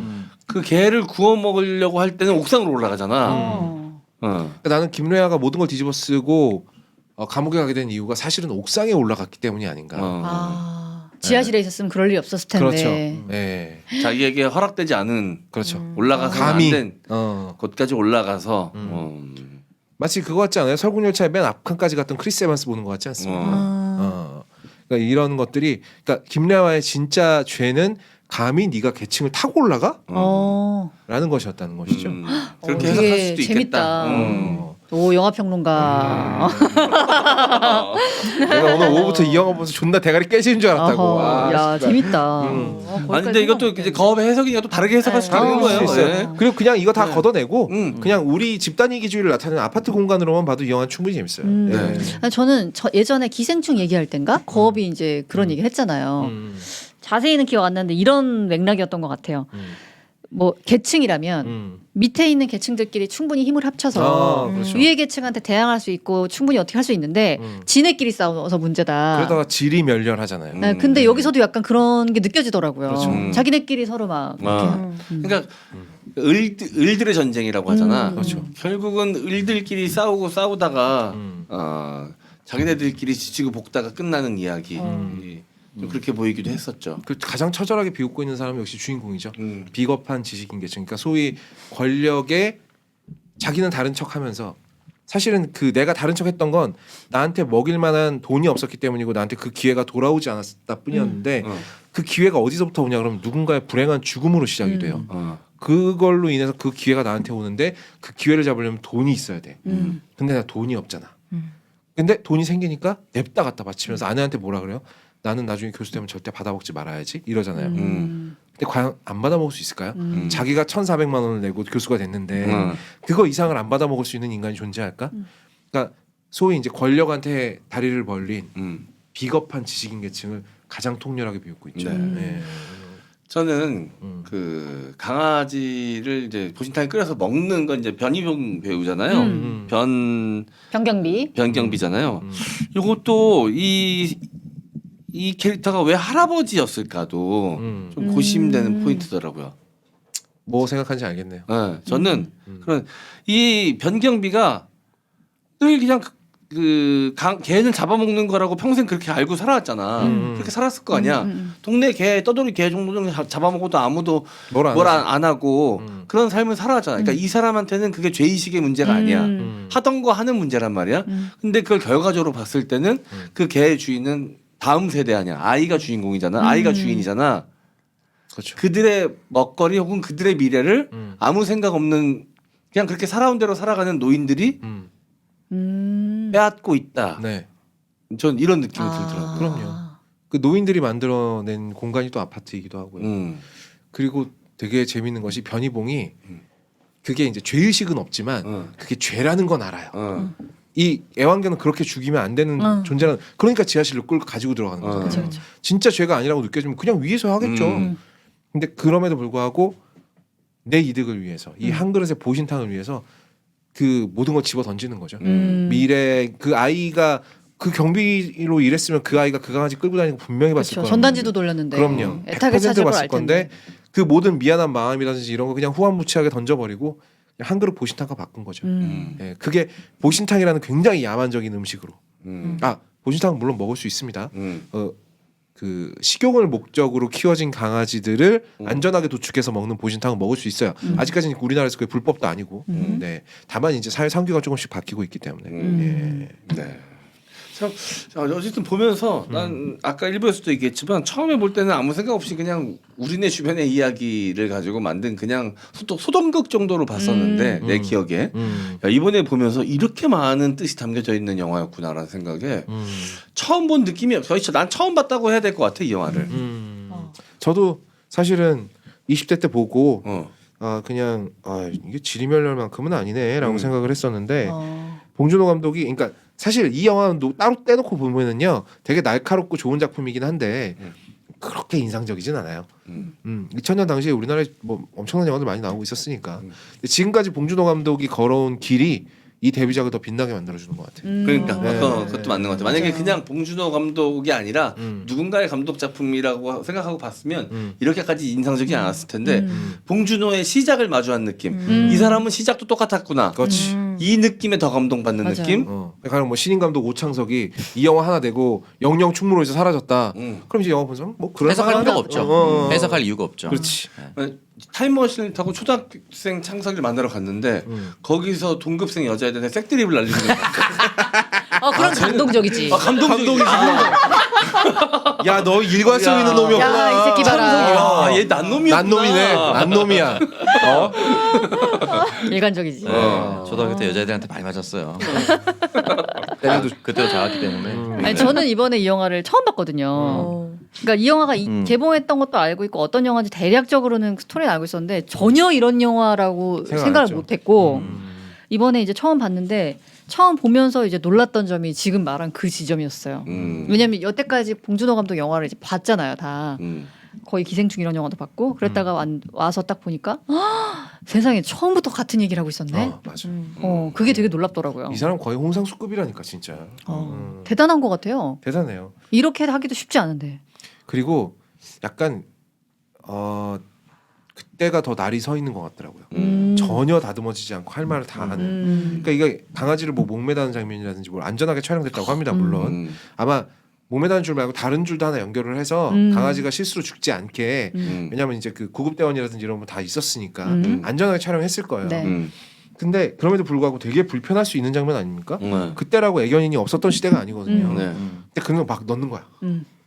A: 그 개를 구워 먹으려고 할 때는 옥상으로 올라가잖아.
B: 그러니까 나는 김래하가 모든 걸 뒤집어 쓰고 감옥에 가게 된 이유가 사실은 옥상에 올라갔기 때문이 아닌가.
C: 지하실에 있었으면 그럴 일이 없었을 텐데.
B: 그렇죠. 네.
A: 자기에게 허락되지 않은
B: 그렇죠.
A: 올라가서
B: 감히
A: 안된 곳까지 올라가서
B: 마치 그거 같지 않아요? 설국열차의 맨 앞칸까지 갔던 크리스 에반스 보는 것 같지 않습니까? 그러니까 이런 것들이 그러니까 김래화의 진짜 죄는 감히 네가 계층을 타고 올라가? 라는 것이었다는 것이죠.
A: 그렇게
C: 되게
A: 해석할 수도 있겠다.
C: 재밌다. 오 영화 평론가.
B: 내가 오늘 오후부터 이 영화 보면서 존나 대가리 깨지는 줄 알았다고.
C: 야 재밌다.
A: 아니 근데 이것도 이제 거업의 해석이니까 또 다르게 해석할 수도 있는 거예요. 예.
B: 그리고 그냥 이거 다 걷어내고 그냥 우리 집단 이기주의를 나타내는 아파트 공간으로만 봐도 이 영화 충분히 재밌어요. 네.
C: 아니, 저는 예전에 기생충 얘기할 땐가 거업이 이제 그런 얘기를 했잖아요. 자세히는 기억 안 나는데 이런 맥락이었던 것 같아요. 뭐 계층이라면 밑에 있는 계층들끼리 충분히 힘을 합쳐서
B: 그렇죠.
C: 위에 계층한테 대항할 수 있고 충분히 어떻게 할 수 있는데 지네끼리 싸워서 문제다.
B: 그러다가 질이 멸렬하잖아요.
C: 네, 근데 여기서도 약간 그런 게 느껴지더라고요.
B: 그렇죠.
C: 자기네끼리 서로 막 이렇게.
A: 그러니까 을들의 전쟁이라고 하잖아.
B: 그렇죠.
A: 결국은 을들끼리 싸우다가 자기네들끼리 지치고 볶다가 끝나는 이야기. 좀 그렇게 보이기도 했었죠.
B: 그 가장 처절하게 비웃고 있는 사람이 역시 주인공이죠. 비겁한 지식인 계층. 그러니까 소위 권력에 자기는 다른 척하면서 사실은 그 내가 다른 척했던 건 나한테 먹일 만한 돈이 없었기 때문이고 나한테 그 기회가 돌아오지 않았다 뿐이었는데 그 기회가 어디서부터 오냐 그러면 누군가의 불행한 죽음으로 시작이 돼요. 그걸로 인해서 그 기회가 나한테 오는데 그 기회를 잡으려면 돈이 있어야 돼. 근데 나 돈이 없잖아. 근데 돈이 생기니까 냅다 갖다 바치면서 아내한테 뭐라 그래요? 나는 나중에 교수 되면 절대 받아먹지 말아야지 이러잖아요. 근데 과연 안 받아먹을 수 있을까요? 자기가 1,400만 원을 내고 교수가 됐는데 그거 이상을 안 받아먹을 수 있는 인간이 존재할까? 그러니까 소위 이제 권력한테 다리를 벌린 비겁한 지식인 계층을 가장 통렬하게 비웃고 있죠. 네.
A: 저는 그 강아지를 이제 보신탕에 끓여서 먹는 건 이제 변희봉 배우잖아요. 변경비잖아요. 이것도 이 캐릭터가 왜 할아버지였을까도 좀 고심되는 포인트더라고요.
B: 뭐 생각하는지 알겠네요.
A: 네, 저는 그런 이 변경비가 늘 그냥 개는 잡아먹는 거라고 평생 그렇게 알고 살아왔잖아. 그렇게 살았을 거 아니야. 동네 개 떠돌이 개 정도 잡아먹어도 아무도 뭘 안 하고 그런 삶을 살아왔잖아. 그러니까 이 사람한테는 그게 죄의식의 문제가 아니야. 하던 거 하는 문제란 말이야. 근데 그걸 결과적으로 봤을 때는 그 개의 주인은 다음 세대 아니야. 아이가 주인공이잖아. 아이가 주인이잖아.
B: 그렇죠.
A: 그들의 먹거리 혹은 그들의 미래를 아무 생각 없는 그냥 그렇게 살아온 대로 살아가는 노인들이 빼앗고 있다.
B: 네.
A: 전 이런 느낌이 들더라고요.
B: 그럼요. 그 노인들이 만들어낸 공간이 또 아파트이기도 하고요. 그리고 되게 재밌는 것이 변희봉이 그게 이제 죄의식은 없지만 그게 죄라는 건 알아요. 이 애완견은 그렇게 죽이면 안 되는 존재라는 그러니까 지하실로 끌고 가지고 들어가는 거잖아요.
C: 그쵸.
B: 진짜 죄가 아니라고 느껴지면 그냥 위에서 하겠죠. 근데 그럼에도 불구하고 내 이득을 위해서 이 한 그릇의 보신탕을 위해서 그 모든 걸 집어 던지는 거죠. 미래 그 아이가 그 경비로 일했으면 그 아이가 그 강아지 끌고 다니는 거 분명히 봤을 거예요.
C: 전단지도 돌렸는데.
B: 그럼요.
C: 애타게
B: 100%
C: 찾아볼
B: 봤을
C: 알
B: 건데
C: 텐데.
B: 그 모든 미안한 마음이라든지 이런 거 그냥 후한무치하게 던져버리고 그냥 한 그릇 보신탕과 바꾼 거죠. 예, 그게 보신탕이라는 굉장히 야만적인 음식으로. 보신탕은 물론 먹을 수 있습니다. 그 식용을 목적으로 키워진 강아지들을 안전하게 도축해서 먹는 보신탕은 먹을 수 있어요. 아직까지는 우리나라에서 그게 불법도 아니고. 네. 다만 이제 사회 상규가 조금씩 바뀌고 있기 때문에. 예.
A: 네. 참 어쨌든 보면서 난 아까 일부에서도 얘기했지만 처음에 볼 때는 아무 생각 없이 그냥 우리네 주변의 이야기를 가지고 만든 그냥 소동극 정도로 봤었는데 내 기억에 야, 이번에 보면서 이렇게 많은 뜻이 담겨져 있는 영화였구나라는 생각에 처음 본 느낌이 거의 난 처음 봤다고 해야 될 것 같아 이 영화를.
B: 저도 사실은 20대 때 보고 그냥 이게 지리멸렬만큼은 아니네라고 생각을 했었는데 봉준호 감독이 그러니까 사실 이 영화는 따로 떼놓고 보면은요 되게 날카롭고 좋은 작품이긴 한데 그렇게 인상적이진 않아요. 2000년 당시에 우리나라에 뭐 엄청난 영화들 많이 나오고 있었으니까 근데 지금까지 봉준호 감독이 걸어온 길이 이 데뷔작을 더 빛나게 만들어주는 것 같아요.
A: 그러니까
B: 네.
A: 그것도 맞는 것 같아요. 만약에
C: 맞아요.
A: 그냥 봉준호 감독이 아니라 누군가의 감독 작품이라고 생각하고 봤으면 이렇게까지 인상적이지 않았을 텐데 봉준호의 시작을 마주한 느낌. 이 사람은 시작도 똑같았구나.
B: 그렇지.
A: 이 느낌에 더 감동받는
C: 맞아요.
A: 느낌.
B: 그러니까 뭐 신인 감독 오창석이 이 영화 하나 내고 영영 충무로에서 사라졌다.
A: 음.
B: 그럼 이제 영화 보면서 뭐 그런
D: 해석할
B: 만한-
D: 필요가 없죠. 해석할 이유가 없죠.
B: 그렇지.
A: 타임머신을 타고 초등학생 창석이를 만나러 갔는데 거기서 동급생 여자애들한테 색드립을 날리는 거야.
C: 그럼 감동적이지.
A: 감동적이지.
B: 야 너 일관성 있는
A: 야.
B: 놈이었구나.
C: 야, 이 새끼 봐라.
A: 야, 얘 난놈이었구나.
B: 난놈이네. 난놈이야.
C: 일관적이지.
D: 초등학교 때 여자애들한테 많이 맞았어요.
B: 때려도
D: 그때도 작았기 때문에.
C: 아니 저는 이번에 이 영화를 처음 봤거든요. 그러니까 이 영화가 개봉했던 것도 알고 있고 어떤 영화인지 대략적으로는 스토리는 알고 있었는데 전혀 이런 영화라고
B: 생각 안
C: 생각을
B: 했죠.
C: 못했고 이번에 이제 처음 봤는데 처음 보면서 이제 놀랐던 점이 지금 말한 그 지점이었어요. 왜냐면 여태까지 봉준호 감독 영화를 이제 봤잖아요, 다. 거의 기생충 이런 영화도 봤고 그랬다가 와서 딱 보니까 세상에 처음부터 같은 얘기를 하고 있었네.
B: 맞아.
C: 그게 되게 놀랍더라고요.
B: 이 사람 거의 홍상수급이라니까 진짜.
C: 대단한 것 같아요.
B: 대단해요.
C: 이렇게 하기도 쉽지 않은데.
B: 그리고 약간 그때가 더 날이 서 있는 것 같더라고요. 전혀 다듬어지지 않고 할 말을 다 하는. 그러니까 이게 강아지를 뭐 목매다는 장면이라든지 뭘 안전하게 촬영됐다고 합니다. 물론 아마 목매다는 줄 말고 다른 줄도 하나 연결을 해서 강아지가 실수로 죽지 않게 왜냐하면 이제 그 구급대원이라든지 이런 거 다 있었으니까 안전하게 촬영했을 거예요.
C: 네.
B: 근데 그럼에도 불구하고 되게 불편할 수 있는 장면 아닙니까? 그때라고 애견인이 없었던 시대가 아니거든요.
A: 네.
B: 근데 그런 거 막 넣는 거야.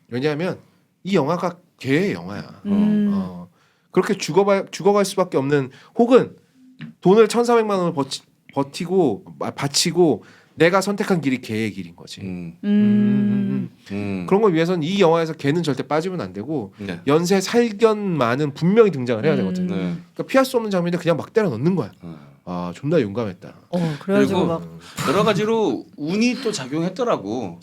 B: 왜냐하면 이 영화가 걔의 영화야. 그렇게 죽어갈 수밖에 없는 혹은 돈을 1,400만 원을 버티고 바치고 내가 선택한 길이 걔의 길인 거지. 그런 걸 위해서는 이 영화에서 걔는 절대 빠지면 안 되고
A: 네.
B: 연쇄 살견만은 분명히 등장을 해야 되거든.
A: 네.
B: 그러니까 피할 수 없는 장면인데 그냥 막 때려 넣는 거야. 아 존나 용감했다.
C: 그래가지고
A: 그리고
C: 막
A: 여러 가지로 운이 또 작용했더라고.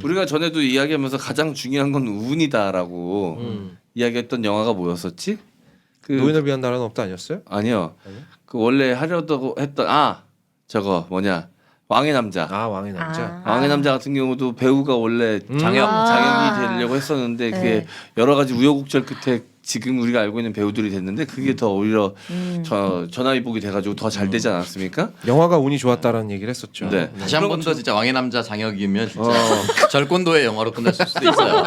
A: 우리가 전에도 이야기하면서 가장 중요한 건 운이다라고 이야기했던 영화가 뭐였었지? 그
B: 노인을 위한 나라는 없다 아니었어요?
A: 아니요. 그 원래 하려고 했던 저거 뭐냐 왕의 남자.
B: 아 왕의 남자.
A: 왕의 남자 같은 경우도 배우가 원래 장혁이 되려고 했었는데 그게
C: 네.
A: 여러 가지 우여곡절 끝에 지금 우리가 알고 있는 배우들이 됐는데 그게 더 오히려 전화위복이 돼가지고 더 잘 되지 않았습니까?
B: 영화가 운이 좋았다라는 얘기를 했었죠.
A: 네.
D: 다시 한 번 더 진짜 왕의 남자 장혁이면 진짜 절권도의 영화로 끝났을 수도 있어요.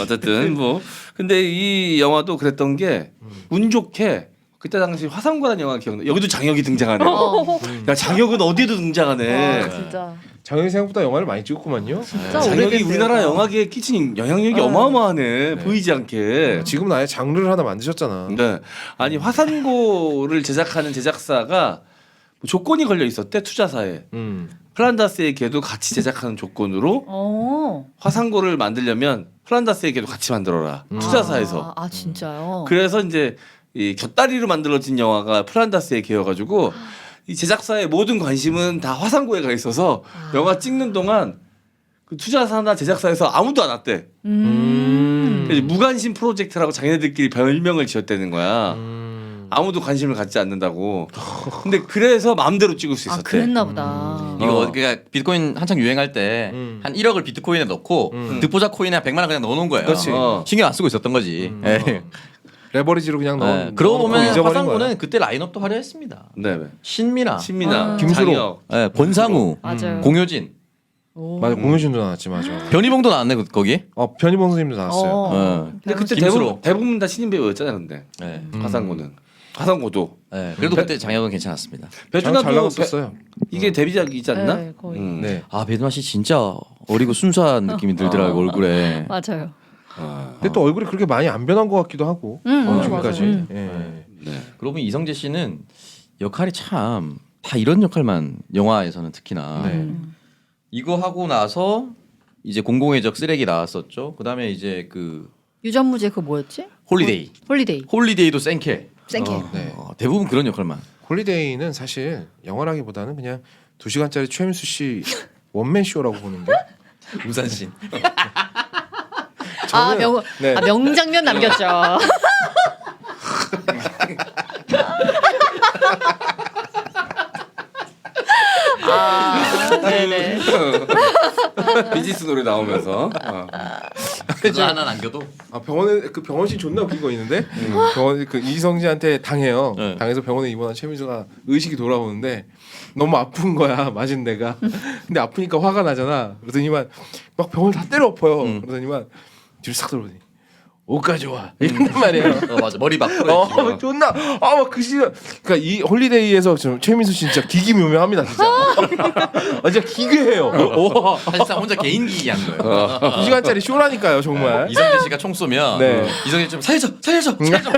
A: 어쨌든 뭐 근데 이 영화도 그랬던 게 운 좋게 그때 당시 화상고라는 영화 기억나? 여기도 장혁이 등장하네. 야 장혁은 어디에도 등장하네.
C: 진짜
B: 장혁이 생각보다 영화를 많이 찍었구만요.
C: 진짜
A: 장혁이
C: 오래된
A: 우리나라
C: 배우다.
A: 영화계에 끼친 영향력이 어마어마하네. 보이지 않게.
B: 지금은 아예 장르를 하나 만드셨잖아.
A: 네. 아니 화산고를 제작하는 제작사가 뭐 조건이 걸려 있었대 투자사에. 플란다스의 개도 같이 제작하는 조건으로 화산고를 만들려면 플란다스의 개도 같이 만들어라. 투자사에서.
C: 아 진짜요?
A: 그래서 이제 이 곁다리로 만들어진 영화가 플란다스의 개여가지고 이 제작사의 모든 관심은 다 화산고에 가 있어서 영화 찍는 동안 그 투자사나 제작사에서 아무도 안 왔대. 그래서 무관심 프로젝트라고 자기네들끼리 별명을 지었다는 거야. 아무도 관심을 갖지 않는다고. 근데 그래서 마음대로 찍을 수 있었대.
C: 그랬나 보다.
D: 이거 그러니까 비트코인 한창 유행할 때 한 1억을 비트코인에 넣고 득보자 코인에 100만 원 그냥 넣어놓은 거예요.
B: 그렇지.
D: 신경 안 쓰고 있었던 거지. 예.
B: 레버리지로 그냥 넣은.
D: 그러고 보면
B: 잊어버린
D: 화상고는
B: 거야.
D: 그때 라인업도 화려했습니다.
A: 네.
D: 신민아,
A: 신민아,
B: 김수로.
A: 장혁.
D: 예, 권상우,
C: 맞아요.
D: 공효진,
B: 맞아 공효진도 나왔지 맞아.
D: 변희봉도 나왔네 거기.
B: 변희봉 선생님도 나왔어요.
D: 어.
A: 근데 그때
D: 김수로.
A: 대부분 다 신인 배우였잖아요, 근데
D: 예.
A: 화상고는. 화성고도.
D: 네, 그래도 그때 장혁은 괜찮았습니다.
B: 잘
A: 배두나도
B: 나갔었어요.
A: 이게 데뷔작이지 않나?
C: 네, 거의.
B: 네.
D: 아 배두나 씨 진짜 어리고 순수한 느낌이 들더라고요 얼굴에.
C: 맞아요.
B: 근데 또 얼굴이 그렇게 많이 안 변한 것 같기도 하고 지금까지.
C: 맞아요.
B: 예.
A: 네.
D: 그러고 보면 이성재 씨는 역할이 참 다 이런 역할만 영화에서는 특히나
B: 네.
D: 이거 하고 나서 이제 공공의 적 쓰레기 나왔었죠. 그다음에 이제 그
C: 유전무제 그 뭐였지?
D: 홀리데이.
C: 홀리데이.
D: 홀리데이도 생캐.
C: 생캐.
B: 네.
D: 대부분 그런 역할만.
B: 홀리데이는 사실 영화라기보다는 그냥 2시간짜리 최민수 씨 원맨 쇼라고 보는데.
D: 우산신.
C: 아,
B: 네.
C: 명장면 남겼죠. 네네.
A: 비지스 노래 나오면서.
D: 그거 하나 남겨도.
B: 아 병원에 그 병원신 존나 웃긴 거 있는데 병원 그 이성재한테 당해요.
D: 네.
B: 당해서 병원에 입원한 최민수가 의식이 돌아오는데 너무 아픈 거야 맞은 데가. 근데 아프니까 화가 나잖아. 그러더니만 막 병원 다 때려 엎어요. 그러더니만 뒤로 싹 돌아보니 옷 가져와 이런단 말이에요.
D: 맞아 머리 막 풀어.
B: 존나 아막그 시간 그러니까 이 홀리데이에서 좀 최민수 씨 진짜 기기묘묘합니다 진짜. 진짜 기괴해요. 와.
D: 사실상 혼자 개인기 한 거예요.
B: 2시간짜리 쇼라니까요 정말.
D: 이성재 씨가 총 쏘면
B: 네.
D: 이성재 좀 살려줘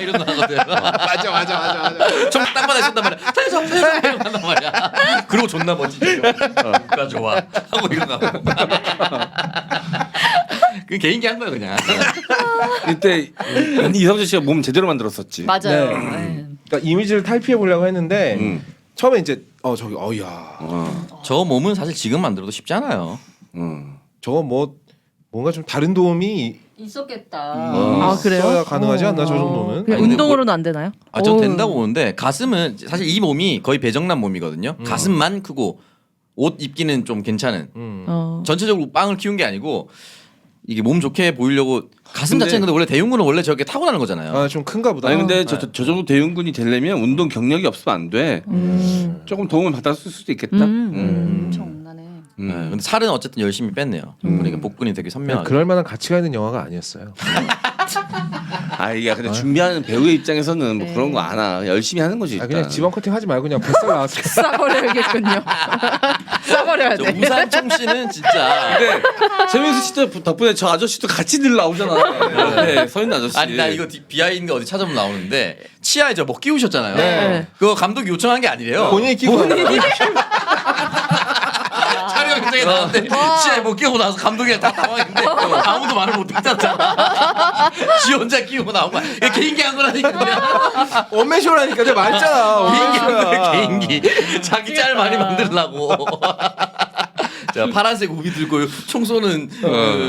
D: 이러는 하거든.
B: 맞아.
D: 총딱 받아 쏜단 말이야. 살려줘 이러는 말이야. 그리고 존나 멋지죠. 누가 좋아 하고 일어나고. 그 개인기 한 거야 그냥.
A: 이때 이성재 씨가 몸 제대로 만들었었지.
C: 맞아요.
B: 네.
C: 네.
B: 그러니까 이미지를 탈피해 보려고 했는데 처음에 이제 저기 어야
D: 저 몸은 사실 지금 만들어도 쉽지 않아요.
B: 저거 뭐 뭔가 좀 다른 도움이
C: 있었겠다.
E: 아 그래요?
B: 있어야 가능하지 않나 저 정도는.
E: 그냥
D: 근데
E: 운동으로는 안 되나요?
D: 전
E: 오.
D: 된다고 보는데 가슴은 사실 이 몸이 거의 배정남 몸이거든요. 가슴만 크고 옷 입기는 좀 괜찮은.
E: 어.
D: 전체적으로 빵을 키운 게 아니고 이게 몸 좋게 보이려고 가슴
A: 근데-
D: 자체는 근데 원래 대흉근은 원래 저렇게 타고나는 거잖아요.
B: 아좀 큰가 보다.
A: 아니 근데 저 정도 대흉근이 되려면 운동 경력이 없으면 안 돼. 조금 도움을 받았을 수도 있겠다.
C: 엄청나네.
D: 네, 근데 살은 어쨌든 열심히 뺐네요. 그러니까 복근이 되게 선명하게.
B: 그럴 만한 가치가 있는 영화가 아니었어요.
A: 아 이게 근데 준비하는 배우의 입장에서는 뭐
C: 네.
A: 그런 거 안 하. 열심히 하는 거지.
B: 아
A: 일단.
B: 그냥 지방 커팅 하지 말고 그냥 뱃살 나왔어.
E: 싸버려야겠군요. 싸버려야
D: 저
E: 돼.
D: 우산총 씨는 진짜
A: 근데 최민수 씨 덕분에 저 아저씨도 같이 늘 나오잖아. 네, 서 있는 아저씨.
D: 아니 나 이거 비하인드 어디 찾아보면 나오는데 치아에 저 뭐 끼우셨잖아요.
B: 네.
D: 그거 감독이 요청한 게 아니래요.
B: 본인이 끼고
D: 촬영 현장에 나왔는데 치아에 뭐 끼우고 나서 감독이 다 당황했는데 아무도 말을 못했잖아. 지 혼자 끼우고 나온 거야. 이게 개인기 한 거라니까 그냥.
B: 원맨쇼라니까 내가 말했잖아.
D: 개인기 한 거야
B: 원맨쇼야.
D: 개인기. 자기 짤 많이 만들려고. 자 파란색 우비 들고 총 쏘는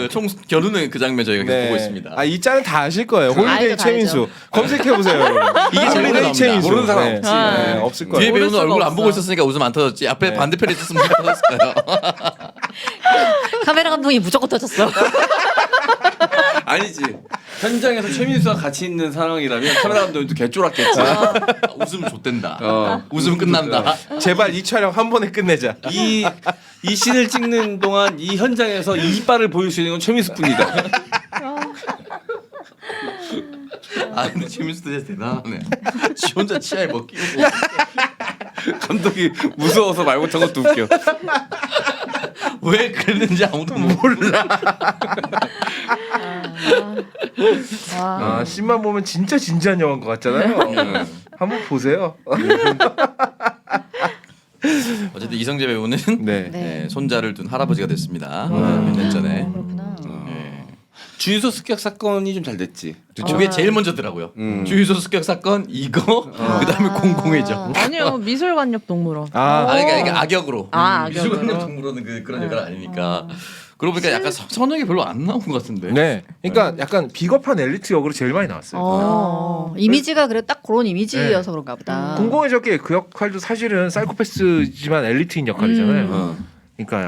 D: 총 겨누는 그 장면 저희가 계속 보고 있습니다.
B: 아이 짤은 다 아실 거예요. 홀리데이
C: 알죠,
B: 최민수 검색해 보세요. 여러분.
D: 이게 제일
B: 홀리데이
D: 나옵니다.
B: 최민수.
A: 모르는 사람
B: 네.
A: 없지.
B: 네, 없을 거예요.
D: 뒤에
E: 모를
D: 배우는
E: 수가
D: 얼굴 안
E: 없어.
D: 보고 있었으니까 웃음 안 터졌지. 앞에
B: 네.
D: 반대편에 있었으면 웃음 터졌을 거예요.
C: 카메라 감독이 무조건 터졌어.
A: 아니지. 현장에서 최민수와 같이 있는 상황이라면 카메라 감독도 개쫄았겠지.
D: 웃음 좆된다.
A: 어.
D: 웃음 끝난다.
B: 제발 이 촬영 한 번에 끝내자.
A: 이 씬을 찍는 동안 이 현장에서 이빨을 보일 수 있는 건 최민수뿐이다.
D: 아 근데 최민수도 진짜 대단하네. 지 혼자 치아에 뭐 끼우고.
A: 감독이 무서워서 말 못한 것도 웃겨.
D: 왜 그랬는지 아무도 몰라.
B: 아 씬만 보면 진짜 진지한 영화인 것 같잖아요. 한번 보세요.
D: 어쨌든 이성재 배우는
B: 네.
D: 네, 손자를 둔 할아버지가 됐습니다. 몇 년 전에.
C: 그렇구나.
D: 네.
A: 주유소 습격 사건이 좀 잘 됐지.
D: 그게 제일 먼저더라고요. 주유소 습격 사건 이거 그다음에 공공의 적.
E: 아니요 미술관역 동물원.
B: 아,
D: 그러니까 이게 악역으로.
E: 아, 악역으로.
D: 미술관역 동물원은 그런 역할 아니니까. 그러고 보니까 약간 선역이 별로 안 나온 것 같은데.
B: 네. 그러니까 약간 비겁한 엘리트 역으로 제일 많이 나왔어요.
C: 이미지가 그래 딱 그런 이미지여서 그런가 보다.
B: 공공의 적의 그 역할도 사실은 사이코패스지만 엘리트인 역할이잖아요.
A: 어.
B: 그러니까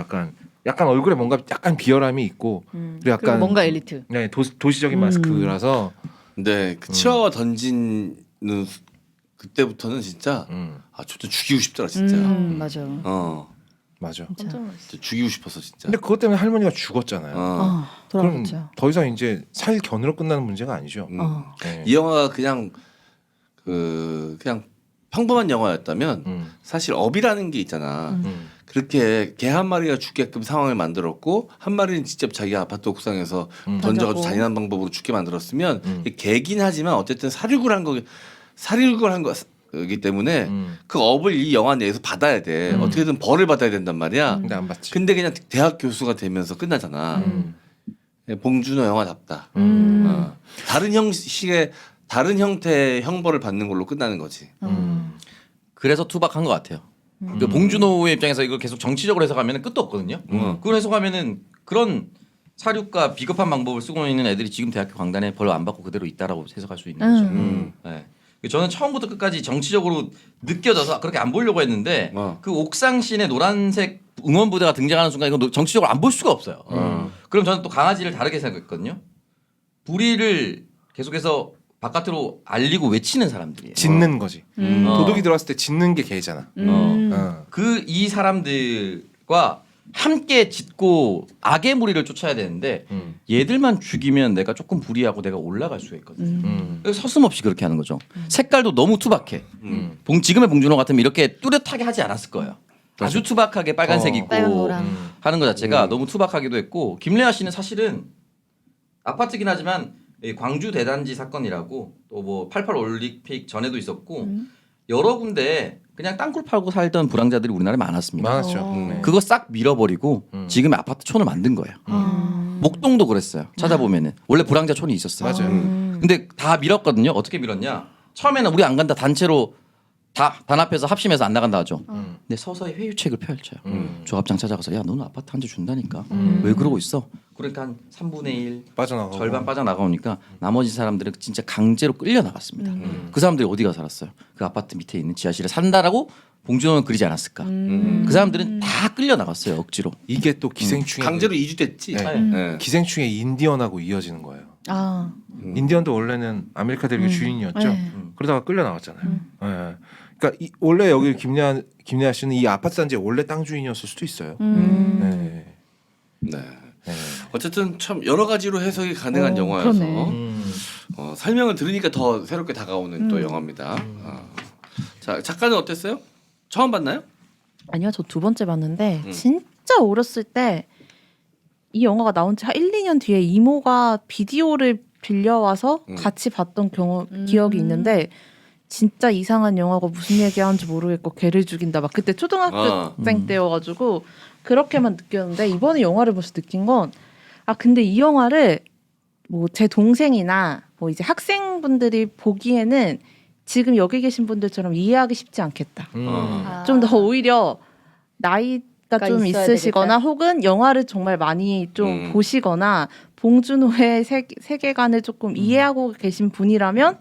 B: 약간 얼굴에 뭔가 약간 비열함이 있고 그리고
C: 그리고
B: 약간
C: 뭔가 엘리트.
B: 네, 도시적인 마스크라서
A: 근데 그 치와와 던지는 그때부터는 진짜 아 저도 죽이고 싶더라 진짜.
C: 맞아요.
B: 맞아.
A: 진짜 죽이고 싶었어 진짜.
B: 근데 그것 때문에 할머니가 죽었잖아요. 그럼
C: 돌아갔죠.
B: 더 이상 이제 살 견으로 끝나는 문제가 아니죠.
C: 어.
B: 네.
A: 이 영화가 그냥 그냥 평범한 영화였다면 사실 업이라는 게 있잖아. 그렇게 개 한 마리가 죽게끔 상황을 만들었고 한 마리는 직접 자기 아파트 옥상에서 던져가지고
C: 던져고.
A: 잔인한 방법으로 죽게 만들었으면 개긴 하지만 어쨌든 살육을 한 거기 때문에 그 업을 이 영화 내에서 받아야 돼. 어떻게든 벌을 받아야 된단 말이야.
B: 근데 안 받지.
A: 근데 그냥 대학 교수가 되면서 끝나잖아. 봉준호 영화답다. 다른 형식의 다른 형태의 형벌을 받는 걸로 끝나는 거지.
D: 그래서 투박한 것 같아요. 그 봉준호의 입장에서 이걸 계속 정치적으로 해석하면 끝도 없거든요. 그걸 해석하면은 그런 사륙과 비겁한 방법을 쓰고 있는 애들이 지금 대학교 강단에 벌 안 받고 그대로 있다라고 해석할 수 있는 거죠. 네. 저는 처음부터 끝까지 정치적으로 느껴져서 그렇게 안 보려고 했는데 그 옥상 씬에 노란색 응원 부대가 등장하는 순간 이거 정치적으로 안 볼 수가 없어요. 그럼 저는 또 강아지를 다르게 생각했거든요. 불의를 계속해서 바깥으로 알리고 외치는 사람들이에요.
B: 짖는 거지.
D: 어.
B: 도둑이 들어왔을 때 짖는 게 개잖아.
D: 그 이 사람들과 함께 짖고 악의 무리를 쫓아야 되는데 얘들만 죽이면 내가 조금 불이하고 내가 올라갈 수가 있거든. 그래서 서슴없이 그렇게 하는 거죠. 색깔도 너무 투박해. 지금의 봉준호 같으면 이렇게 뚜렷하게 하지 않았을 거예요. 아주 투박하게 빨간색 입고
C: 빨간 노랑.
D: 하는 것 자체가 너무 투박하기도 했고 김래아 씨는 사실은 아파트긴 하지만 이 광주 대단지 사건이라고 또 뭐 88 올림픽 전에도 있었고 여러 군데 그냥 땅굴 팔고 살던 불황자들이 우리나라에 많았습니다.
B: 많았죠. 네.
D: 그거 싹 밀어버리고 지금의 아파트촌을 만든 거예요. 목동도 그랬어요. 찾아보면은 원래 불황자 촌이 있었어요.
B: 맞아요.
D: 근데 다 밀었거든요. 어떻게 밀었냐? 처음에는 우리 안 간다 단체로 다 단합해서 합심해서 안 나간다 하죠. 근데 서서히 회유책을 펼쳐요. 조합장 찾아가서 야 너는 아파트 한 대 준다니까 왜 그러고 있어? 그러니까 한 3분의 1
B: 빠져나가고.
D: 절반 빠져나가오니까 나머지 사람들은 진짜 강제로 끌려 나갔습니다. 그 사람들이 어디가 살았어요? 그 아파트 밑에 있는 지하실에 산다라고 봉준호는 그러지 않았을까? 그 사람들은 다 끌려 나갔어요 억지로.
B: 이게 또 기생충의
A: 강제로 이주됐지.
B: 네.
A: 네.
B: 기생충의 인디언하고 이어지는 거예요.
C: 아.
B: 인디언도 원래는 아메리카 대륙의 주인이었죠.
C: 네.
B: 그러다가 끌려 나왔잖아요. 네. 그러니까 원래 여기 김래아 씨는 이 아파트 단지의 원래 땅 주인이었을 수도 있어요. 네.
A: 네. 어쨌든 참 여러 가지로 해석이 가능한 영화여서
C: 그러네.
A: 설명을 들으니까 더 새롭게 다가오는 또 영화입니다. 자 작가는 어땠어요? 처음 봤나요?
E: 아니요, 저 두 번째 봤는데 진짜 어렸을 때 이 영화가 나온 지 한 1, 2년 뒤에 이모가 비디오를 빌려와서 같이 봤던 기억이 있는데 진짜 이상한 영화가 무슨 얘기하는지 모르겠고 개를 죽인다 막 그때 초등학생 때여가지고 그렇게만 느꼈는데 이번에 영화를 보면서 느낀 건 근데 이 영화를 뭐 제 동생이나 뭐 이제 학생분들이 보기에는 지금 여기 계신 분들처럼 이해하기 쉽지 않겠다. 좀 더 오히려 나이가 좀
C: 있어야
E: 있으시거나
C: 되겠다?
E: 혹은 영화를 정말 많이 좀 보시거나 봉준호의 세계관을 조금 이해하고 계신 분이라면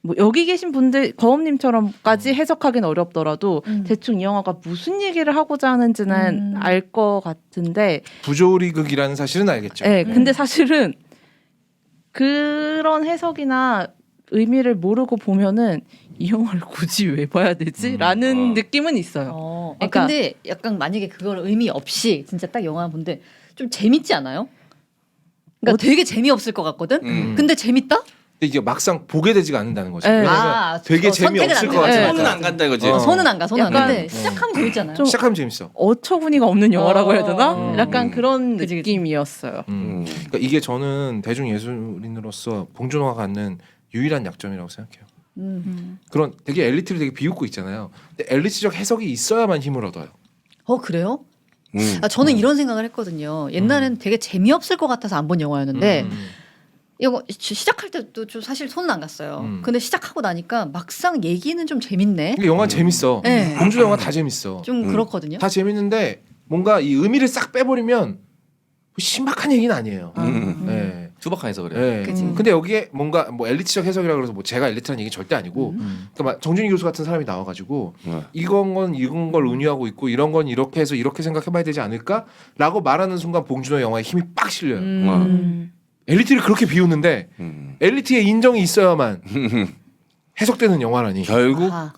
E: 뭐 여기 계신 분들 거음님처럼까지 해석하기는 어렵더라도 대충 이 영화가 무슨 얘기를 하고자 하는지는 알 것 같은데
B: 부조리극이라는 사실은 알겠죠.
E: 네, 근데 사실은 그런 해석이나 의미를 모르고 보면은 이 영화를 굳이 왜 봐야 되지? 라는 느낌은 있어요. 그러니까
C: 근데 약간 만약에 그걸 의미 없이 진짜 딱 영화 본데 좀 재밌지 않아요? 그러니까 되게 재미없을 것 같거든. 근데 재밌다?
B: 근데 이게 막상 보게 되지가 않는다는 거죠.
E: 네.
B: 왜냐면 되게
C: 선택은
B: 재미없을
C: 안
B: 것
C: 돼요.
B: 같아요.
A: 손은 안 간다 이거지.
C: 손은 안 가, 손은 안
E: 약간,
C: 가는데 시작하면 재밌잖아요.
E: 좀
B: 시작하면 재밌어.
E: 어처구니가 없는 영화라고 해야 되나? 약간 그런
C: 그치, 그치.
E: 느낌이었어요.
B: 그러니까 이게 저는 대중 예술인으로서 봉준호가 갖는 유일한 약점이라고 생각해요. 그런 되게 엘리트를 되게 비웃고 있잖아요. 근데 엘리트적 해석이 있어야만 힘을 얻어요.
C: 그래요? 저는 이런 생각을 했거든요. 옛날엔 되게 재미없을 것 같아서 안 본 영화였는데 이거 시작할 때도 좀 사실 손은 안 갔어요. 근데 시작하고 나니까 막상 얘기는 좀 재밌네.
B: 그러니까 영화 재밌어.
C: 네.
B: 봉준호 영화 다 재밌어.
C: 좀 그렇거든요.
B: 다 재밌는데 뭔가 이 의미를 싹 빼버리면 신박한 얘기는 아니에요. 네.
D: 투박한 해석을 해요.
B: 네.
C: 그치.
B: 근데 여기에 뭔가 뭐 엘리트적 해석이라 그래서 뭐 제가 엘리트라는 얘기 절대 아니고, 그러니까 막 정준희 교수 같은 사람이 나와가지고 이건 걸 은유하고 있고 이런 건 이렇게 해서 이렇게 생각해봐야 되지 않을까라고 말하는 순간 봉준호 영화에 힘이 빡 실려요. 엘리트를 그렇게 비웃는데 엘리트의 인정이 있어야만 해석되는 영화라니.
A: 결국
C: 아하.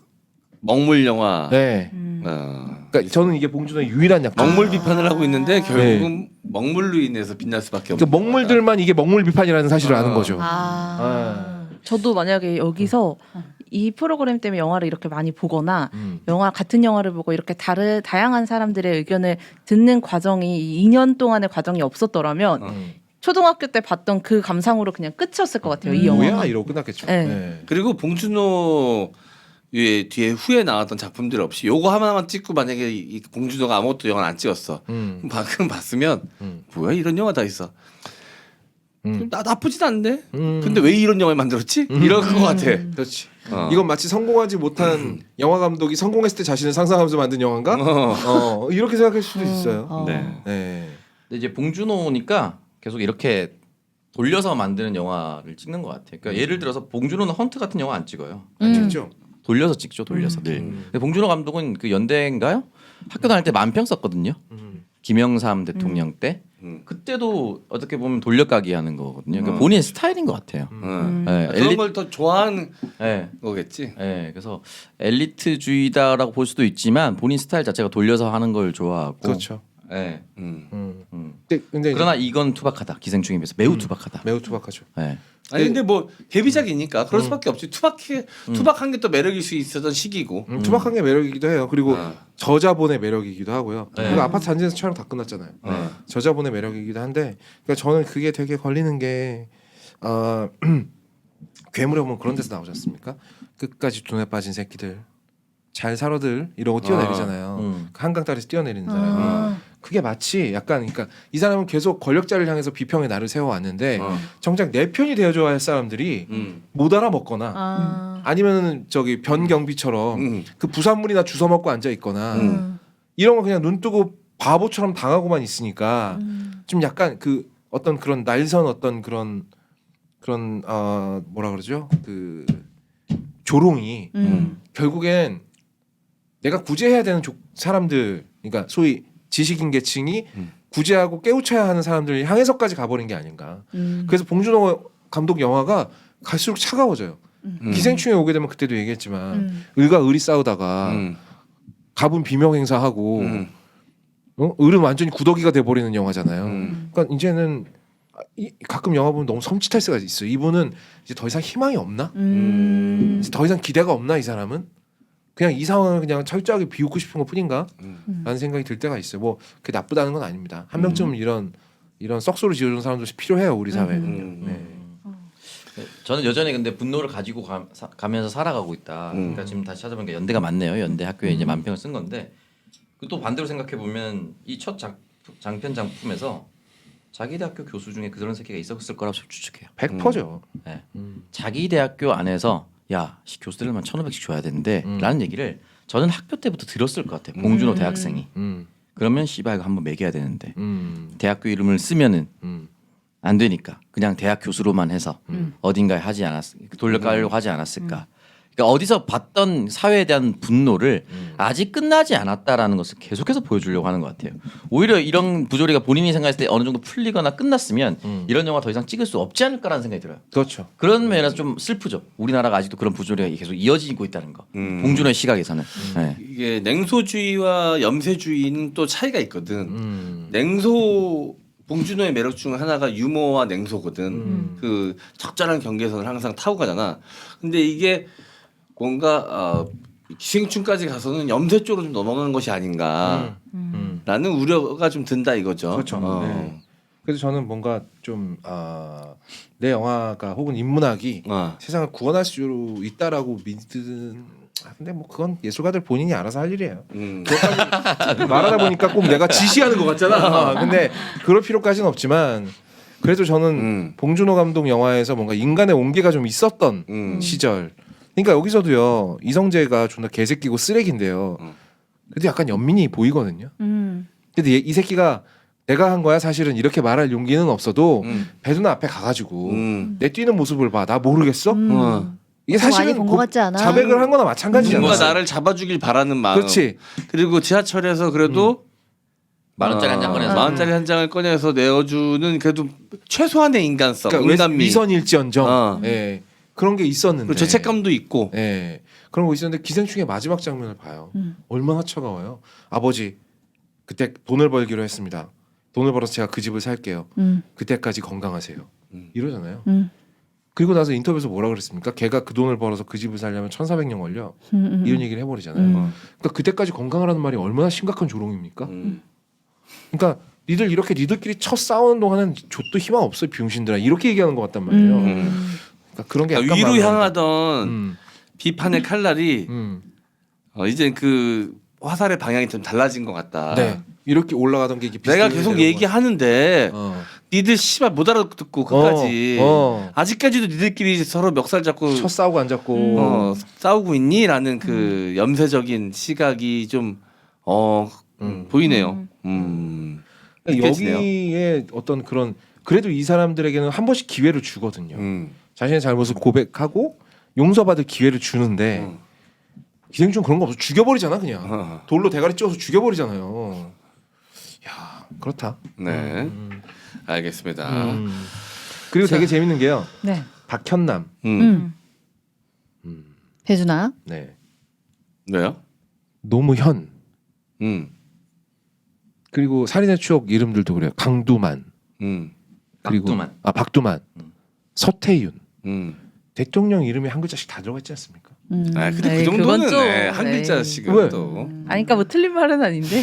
A: 먹물 영화.
B: 네. 그러니까 저는 이게 봉준호의 유일한 약점.
A: 먹물 비판을 하고 있는데 결국은 먹물로 인해서 빛날 수밖에 없는.
B: 그러니까 먹물들만 이게 먹물 비판이라는 사실을 아는 거죠.
E: 저도 만약에 여기서 이 프로그램 때문에 영화를 이렇게 많이 보거나 같은 영화를 보고 이렇게 다양한 사람들의 의견을 듣는 과정이 이 2년 동안의 과정이 없었더라면 초등학교 때 봤던 그 감상으로 그냥 끝이었을 것 같아요. 이 영화.
B: 뭐야 이러고 끝났겠죠.
E: 네.
B: 네.
A: 그리고 봉준호 의 뒤에 후에 나왔던 작품들 없이 요거 하나만 찍고 만약에 이 봉준호가 아무것도 영화 안 찍었어. 그럼 방금 봤으면 뭐야 이런 영화 다 있어. 나쁘진 않네. 근데 왜 이런 영화를 만들었지? 이럴 것 같아.
B: 그렇지.
A: 어.
B: 이건 마치 성공하지 못한 영화 감독이 성공했을 때 자신을 상상하면서 만든 영화인가? 이렇게 생각할 수도 있어요.
A: 네.
B: 네.
D: 근데 이제 봉준호니까 계속 이렇게 돌려서 만드는 영화를 찍는 것 같아요. 그러니까 예를 들어서 봉준호는 헌트 같은 영화 안 찍어요.
B: 안 찍죠.
D: 돌려서 찍죠. 돌려서 늘. 근데 봉준호 감독은 그 연대인가요? 학교 다닐 때 만평 썼거든요. 김영삼 대통령 때. 그때도 어떻게 보면 돌려가기 하는 거거든요. 그러니까 본인의 스타일인 것 같아요. 네,
A: 그런 걸 더 좋아하는
D: 네.
A: 거겠지.
D: 네, 그래서 엘리트주의다라고 볼 수도 있지만 본인 스타일 자체가 돌려서 하는 걸 좋아하고.
B: 그렇죠.
D: 네.
B: 근데
D: 그러나 이건 투박하다. 기생충에 비해서 매우 투박하다.
B: 매우 투박하죠.
D: 네.
A: 아니 근데 뭐 데뷔작이니까 그럴 수밖에 없지. 투박한 게 또 매력일 수 있었던 시기고.
B: 투박한 게 매력이기도 해요. 그리고
A: 어.
B: 저자본의 매력이기도 하고요.
D: 네.
B: 그리고 아파트 단지에서 촬영 다 끝났잖아요. 저자본의 매력이기도 한데, 그러니까 저는 그게 되게 걸리는 게 괴물에 보면 그런 데서 나오지 않습니까? 끝까지 돈에 빠진 새끼들, 잘 살아들 이러고 뛰어내리잖아요. 그 한강다리에서 뛰어내리는 사람이. 그게 마치 약간 그러니까 이 사람은 계속 권력자를 향해서 비평의 날을 세워왔는데 정작 내 편이 되어줘야 할 사람들이 못 알아먹거나 아니면은 저기 변경비처럼 그 부산물이나 주워 먹고 앉아 있거나 이런 거 그냥 눈 뜨고 바보처럼 당하고만 있으니까 좀 약간 그 어떤 그런 날선 어떤 그런 뭐라 그러죠? 그 조롱이 결국엔 내가 구제해야 되는 사람들, 그러니까 소위 지식인 계층이 구제하고 깨우쳐야 하는 싸움들을 향해서까지 가버린 게 아닌가. 그래서 봉준호 감독 영화가 갈수록 차가워져요. 기생충에 오게 되면 그때도 얘기했지만 을과 을이 싸우다가 갑은 비명 행사하고 을은 완전히 구더기가 돼버리는 영화잖아요. 그러니까 이제는 가끔 영화 보면 너무 섬찟할 때가 있어요. 이분은 이제 더 이상 희망이 없나? 이제 더 이상 기대가 없나 이 사람은? 그냥 이 상황을 그냥 철저하게 비웃고 싶은 것 뿐인가? 라는 생각이 들 때가 있어요. 뭐 그게 나쁘다는 건 아닙니다. 한 명쯤은 이런 썩소리 지어주는 사람도 필요해요. 우리 사회는. 네.
D: 저는 여전히 근데 분노를 가지고 가면서 살아가고 있다. 그러니까 지금 다시 찾아보니까 연대가 맞네요. 연대 학교에 이제 만평을 쓴 건데 또 반대로 생각해 보면 이 첫 장편 작품에서 자기 대학교 교수 중에 그런 새끼가 있었을 거라고 추측해요.
B: 100%죠.
D: 네. 자기 대학교 안에서 야 교수들만 1,500씩 줘야 되는데 라는 얘기를 저는 학교 때부터 들었을 것 같아요. 봉준호 대학생이. 그러면 씨발 이거 한번 매겨야 되는데 대학교 이름을 쓰면은 안 되니까 그냥 대학 교수로만 해서 어딘가에 하지 돌려가려고 하지 않았을까. 그러니까 어디서 봤던 사회에 대한 분노를 아직 끝나지 않았다라는 것을 계속해서 보여주려고 하는 것 같아요. 오히려 이런 부조리가 본인이 생각했을 때 어느 정도 풀리거나 끝났으면 이런 영화 더 이상 찍을 수 없지 않을까라는 생각이 들어요.
B: 그렇죠.
D: 그런 면에서 좀 슬프죠. 우리나라가 아직도 그런 부조리가 계속 이어지고 있다는 거. 봉준호의 시각에서는. 네.
A: 이게 냉소주의와 염세주의는 또 차이가 있거든. 냉소 봉준호의 매력 중 하나가 유머와 냉소거든. 그 적절한 경계선을 항상 타고 가잖아. 근데 이게 뭔가 기생충까지 가서는 염세 쪽으로 좀 넘어가는 것이 아닌가라는 우려가 좀 든다 이거죠.
B: 그렇죠. 네. 그래서 저는 뭔가 좀 내 영화가 혹은 인문학이 세상을 구원할 수 있다라고 믿는. 근데 뭐 그건 예술가들 본인이 알아서 할 일이에요. 그것까지 말하다 보니까 꼭 내가 지시하는 것 같잖아. 근데 그럴 필요까지는 없지만 그래도 저는 봉준호 감독 영화에서 뭔가 인간의 온기가 좀 있었던 시절. 그러니까 여기서도요 이성재가 존나 개새끼고 쓰레기인데요. 그래도 약간 연민이 보이거든요. 근데 이 새끼가 내가 한 거야 사실은 이렇게 말할 용기는 없어도 배두나 앞에 가가지고 내 뛰는 모습을 봐. 나 모르겠어? 이게 사실은
C: 본것 같지 않아?
B: 자백을 한 거나 마찬가지잖아.
A: 누가 나를 잡아주길 바라는 마음.
B: 그렇지.
A: 그리고 지하철에서 그래도
D: 만 원짜리 한 장 꺼내서.
A: 만 원짜리 한 장을 꺼내서 내어주는 그래도 최소한의 인간성,
B: 그러니까
A: 인간미.
B: 위선일지언정. 예. 그런 게 있었는데.
A: 그리고 죄책감도 있고.
B: 예. 그런 거 있었는데 기생충의 마지막 장면을 봐요. 얼마나 차가워요. 아버지 그때 돈을 벌기로 했습니다. 돈을 벌어서 제가 그 집을 살게요. 그때까지 건강하세요. 이러잖아요. 그리고 나서 인터뷰에서 뭐라 그랬습니까? 걔가 그 돈을 벌어서 그 집을 살려면 1,400년 걸려. 이런 얘기를 해버리잖아요. 그러니까 그때까지 건강하라는 말이 얼마나 심각한 조롱입니까? 그러니까 니들끼리 쳐 싸우는 동안은 좆도 희망 없어요, 병신들아. 이렇게 얘기하는 것 같단 말이에요. 그러니까 그런 게 약간
A: 위로
B: 마음에
A: 향하던 비판의 칼날이 이제 그 화살의 방향이 좀 달라진 것 같다.
B: 네. 이렇게 올라가던 게 이게
A: 내가
B: 비슷하게
A: 계속
B: 되는
A: 얘기하는데
B: 거.
A: 니들 씨발 못 알아듣고 끝까지
B: 어.
A: 아직까지도 니들끼리 서로 멱살 잡고
B: 쳐 싸우고 안 잡고.
A: 싸우고 있니라는 그 염세적인 시각이 좀 보이네요.
B: 그러니까
A: 느껴지네요.
B: 여기에 어떤 그런 그래도 이 사람들에게는 한 번씩 기회를 주거든요. 자신의 잘못을 고백하고 용서받을 기회를 주는데 기생충 그런 거 없어. 죽여버리잖아 그냥. 돌로 대가리 찍어서 죽여버리잖아요. 야 그렇다.
A: 네, 알겠습니다.
B: 그리고 되게 재밌는 게요.
C: 네.
B: 박현남.
C: 배준아.
B: 네.
A: 왜요?
B: 노무현. 그리고 살인의 추억 이름들도 그래요. 강두만. 그리고
D: 박두만.
B: 박두만. 서태윤. 대통령 이름에 한 글자씩 다 들어가 있지 않습니까?
A: 아, 근데
E: 에이,
A: 그 정도는
E: 그건 좀,
A: 한
E: 네.
A: 글자씩은
B: 왜?
A: 또.
E: 아니 그러니까 뭐 틀린 말은 아닌데.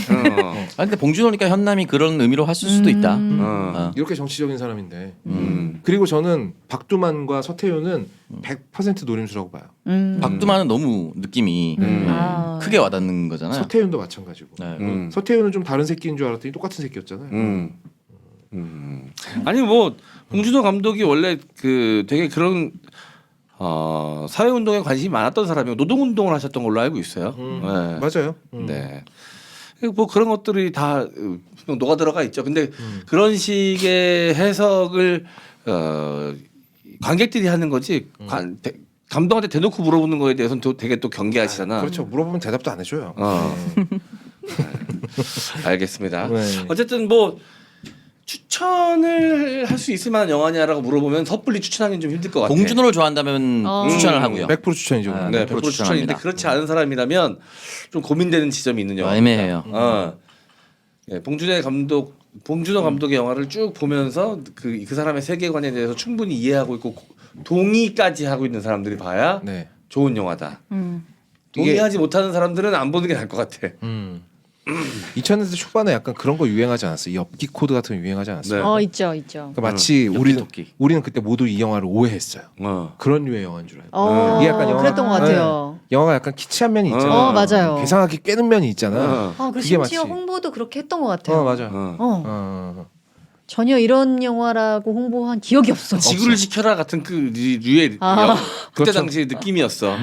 D: 아 근데 봉준호니까 현남이 그런 의미로 했을 수도 있다.
B: 이렇게 정치적인 사람인데. 그리고 저는 박두만과 서태윤은 100% 노림수라고 봐요.
D: 박두만은 너무 느낌이
E: 아.
D: 크게 와닿는 거잖아요.
B: 서태윤도 마찬가지고.
D: 네.
B: 서태윤은 좀 다른 새끼인 줄 알았더니 똑같은 새끼였잖아요.
A: 아니 뭐 봉준호 감독이 원래 그 되게 그런 사회 운동에 관심이 많았던 사람이고 노동 운동을 하셨던 걸로 알고 있어요. 네.
B: 맞아요.
A: 네. 뭐 그런 것들이 다 녹아 들어가 있죠. 근데 그런 식의 해석을 관객들이 하는 거지. 감독한테 대놓고 물어보는 거에 대해서는 되게 또 경계하시잖아.
B: 그렇죠. 물어보면 대답도 안 해줘요.
A: 알겠습니다.
B: 네.
A: 어쨌든 뭐 추천을 할 수 있을 만한 영화냐라고 물어보면 섣불리 추천하기는 좀 힘들 것 같아.
D: 봉준호를 좋아한다면 추천을 하고요.
B: 100% 추천이죠.
D: 아,
A: 네,
D: 100%
A: 100% 추천인데
D: 추천합니다.
A: 그렇지 않은 사람이라면 좀 고민되는 지점이 있는 영화.
D: 애매해요.
A: 네, 봉준호 감독의 영화를 쭉 보면서 그 사람의 세계관에 대해서 충분히 이해하고 있고 동의까지 하고 있는 사람들이 봐야
B: 네.
A: 좋은 영화다. 동의하지 못하는 사람들은 안 보는 게 나을 것 같아.
B: 2000년대 초반에 약간 그런 거 유행하지 않았어요? 엽기 코드 같은 거 유행하지 않았어요?
A: 네.
C: 있죠.
B: 그러니까 마치 우리는 그때 모두 이 영화를 오해했어요. 그런 류의 영화인 줄 알고. 이게 약간
C: 그랬던 것 같아요.
B: 영화가 약간 키치한 면이 있잖아.
C: 맞아요.
B: 괴상하게 꿰는 면이 있잖아.
C: 그리고
B: 그게
C: 심지어
B: 마치-
C: 홍보도 그렇게 했던 것 같아요.
B: 맞아.
C: 전혀 이런 영화라고 홍보한 기억이 없어.
A: 지구를 지켜라 같은 그 류의 그때
B: 그렇죠.
A: 당시 느낌이었어.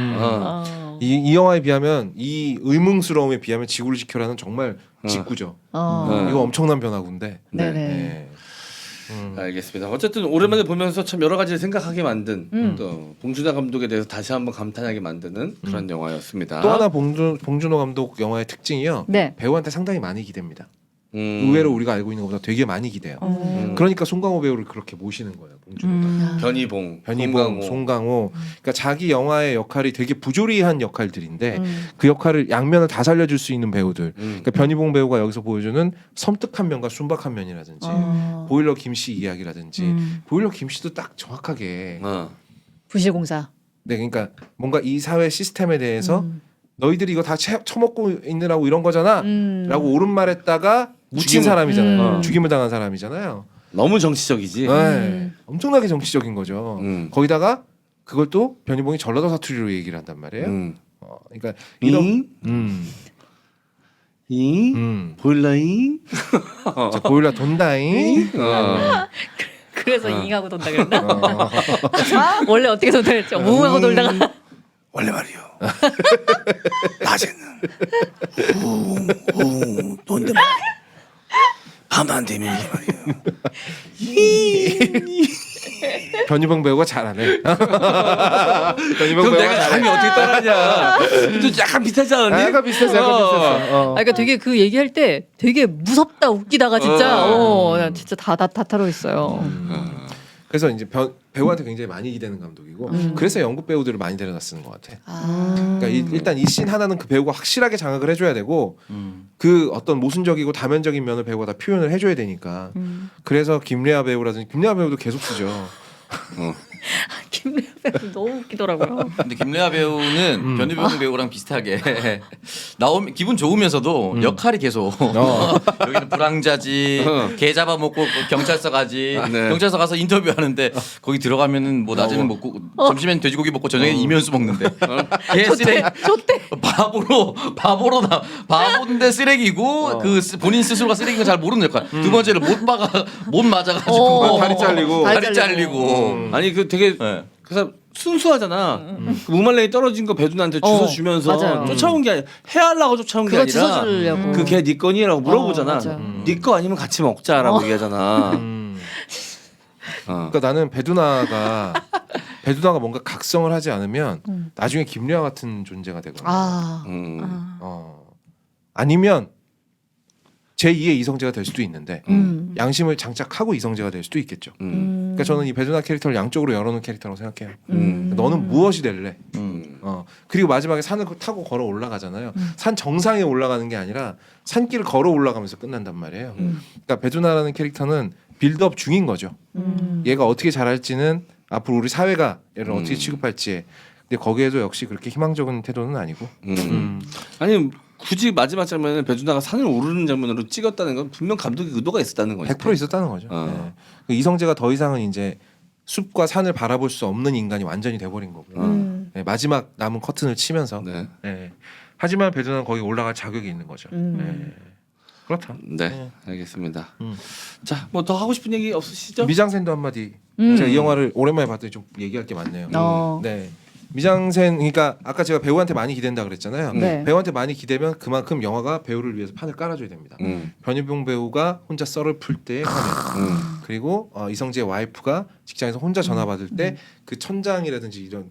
B: 이 영화에 비하면 이 의문스러움에 비하면 지구를 지켜라는 정말 직구죠. 이거 엄청난 변화구인데.
C: 네네.
B: 네.
A: 알겠습니다. 어쨌든 오랜만에 보면서 참 여러 가지를 생각하게 만든 또 봉준호 감독에 대해서 다시 한번 감탄하게 만드는 그런 영화였습니다.
B: 또 하나 봉준호 감독 영화의 특징이요.
C: 네.
B: 배우한테 상당히 많이 기대입니다. 의외로 우리가 알고 있는 것보다 되게 많이 기대요. 그러니까 송강호 배우를 그렇게 모시는 거예요. 봉준호가.
A: 변희봉,
B: 송강호. 그러니까 자기 영화의 역할이 되게 부조리한 역할들인데 그 역할을 양면을 다 살려줄 수 있는 배우들. 그러니까 변희봉 배우가 여기서 보여주는 섬뜩한 면과 순박한 면이라든지 보일러 김씨 이야기라든지 보일러 김씨도 딱 정확하게
C: 부실공사.
B: 네, 그러니까 뭔가 이 사회 시스템에 대해서 너희들이 이거 다 처먹고 있느라고 이런 거잖아 라고 옳은 말했다가 묻힌 사람이잖아요. 죽임을 당한 사람이잖아요.
A: 너무 정치적이지.
B: 네, 엄청나게 정치적인 거죠. 거기다가 그걸 또 변희봉이 전라도 사투리로 얘기를 한단 말이에요. 그러니까 이런
A: 보일러잉.
B: 자, 보일러 돈다잉.
C: 그래서 잉하고 돈다 그랬나? 원래 어떻게 돈다 그랬죠? 웅하고 돌다가
A: 원래 말이요. 낮에는 돈데 밤만 되면 이게 말이에요.
B: 변희봉 배우가 잘하네. 변희봉
A: 그럼
B: 배우가
A: 내가 감이 어떻게 따라하냐? 좀 약간 비슷하지 않니?
B: 약간 비슷했어.
C: 그러니까 되게 그 얘기할 때 되게 무섭다 웃기다가 진짜 난 진짜 다 타로했어요.
B: 그래서 이제 배우한테 굉장히 많이 기대는 감독이고 그래서 영국 배우들을 많이 데려다 쓰는 것 같아. 그러니까 일단 이 씬 하나는 그 배우가 확실하게 장악을 해줘야 되고 그 어떤 모순적이고 다면적인 면을 배우가 다 표현을 해줘야 되니까 그래서 김래아 배우라든지 김래아 배우도 계속 쓰죠.
C: 김래아 배우 너무 웃기더라고요.
D: 근데 김래아 배우는 변희봉 배우랑 비슷하게 나오면 기분 좋으면서도 역할이 계속 여기는 불황자지, 개 잡아먹고 경찰서 가지,
A: 네.
D: 경찰서 가서 인터뷰하는데 거기 들어가면은 뭐 낮에는 먹고 점심엔 돼지고기 먹고 저녁엔 이면수 먹는데 개 쓰레기 바보인데 쓰레기고 그 본인 스스로가 쓰레기인 걸 잘 모르는 역할. 두 번째는 못 맞아가지고
B: 다리 잘리고.
D: 다리 잘리고.
A: 아니 그 되게
D: 네.
A: 그 사람 순수하잖아. 그 무말랭이 떨어진 거 배두나한테 주워 주면서
C: 맞아요.
A: 쫓아온 게 아니라 해하려고 쫓아온 게
C: 그거
A: 아니라
C: 주워주려고.
A: 그 개 네 거니라고 물어보잖아.
C: 맞아.
A: 네 거 아니면 같이 먹자라고 얘기하잖아.
B: 그러니까 나는 배두나가 뭔가 각성을 하지 않으면 나중에 김래아 같은 존재가 되거든. 아니면 제2의 이성재가 될 수도 있는데 양심을 장착하고 이성재가 될 수도 있겠죠. 그러니까 저는 이 배두나 캐릭터를 양쪽으로 열어놓은 캐릭터라고 생각해요. 너는 무엇이 될래? 그리고 마지막에 산을 타고 걸어 올라가잖아요. 산 정상에 올라가는 게 아니라 산길을 걸어 올라가면서 끝난단 말이에요. 그러니까 배두나라는 캐릭터는 빌드업 중인 거죠. 얘가 어떻게 자랄지는 앞으로 우리 사회가 얘를 어떻게 취급할지. 근데 거기에도 역시 그렇게 희망적인 태도는 아니고.
A: 아니 굳이 마지막 장면에 배두나가 산을 오르는 장면으로 찍었다는 건 분명 감독의 의도가 있었다는 거지.
B: 100% 있었다는 거죠. 네. 그 이성재가 더 이상은 이제 숲과 산을 바라볼 수 없는 인간이 완전히 돼버린 거고요. 네, 마지막 남은 커튼을 치면서.
A: 네.
B: 네. 하지만 배두나는 거기 올라갈 자격이 있는 거죠. 네. 그렇다.
A: 네, 알겠습니다. 자, 뭐 더 하고 싶은 얘기 없으시죠?
B: 미장센도 한마디. 제가 이 영화를 오랜만에 봤더니 좀 얘기할 게 많네요. 네. 미장센, 그러니까 아까 제가 배우한테 많이 기댄다 그랬잖아요.
C: 네.
B: 배우한테 많이 기대면 그만큼 영화가 배우를 위해서 판을 깔아줘야 됩니다. 변희봉 배우가 혼자 썰을 풀 때의 화면, 그리고 이성재의 와이프가 직장에서 혼자 전화 받을 때 그 천장이라든지 이런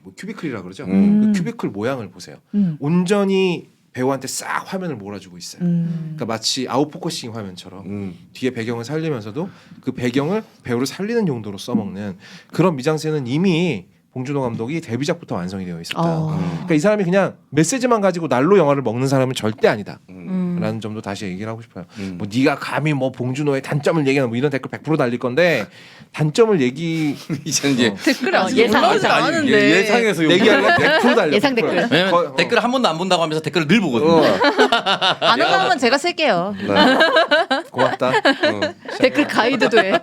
B: 뭐 큐비클이라 그러죠. 그 큐비클 모양을 보세요. 온전히 배우한테 싹 화면을 몰아주고 있어요. 그러니까 마치 아웃포커싱 화면처럼 뒤에 배경을 살리면서도 그 배경을 배우를 살리는 용도로 써먹는 그런 미장센은 이미 봉준호 감독이 데뷔작부터 완성이 되어 있었다. 그러니까 이 사람이 그냥 메시지만 가지고 날로 영화를 먹는 사람은 절대 아니다. 라는 점도 다시 얘기를 하고 싶어요. 뭐 네가 감히 뭐 봉준호의 단점을 얘기하는 뭐 이런 댓글 100% 달릴 건데 단점을 얘기
A: 이제 이제
C: 댓글이 아직 올라오지 않았는데.
A: 예상해서
B: 얘기하면 100% 달려.
C: 예상
B: 100%.
C: 댓글.
D: 왜냐면 댓글 한 번도 안 본다고 하면서 댓글을 늘 보거든요.
E: 안 올라오면 제가 쓸게요.
B: 고맙다.
C: 댓글 가이드도 해.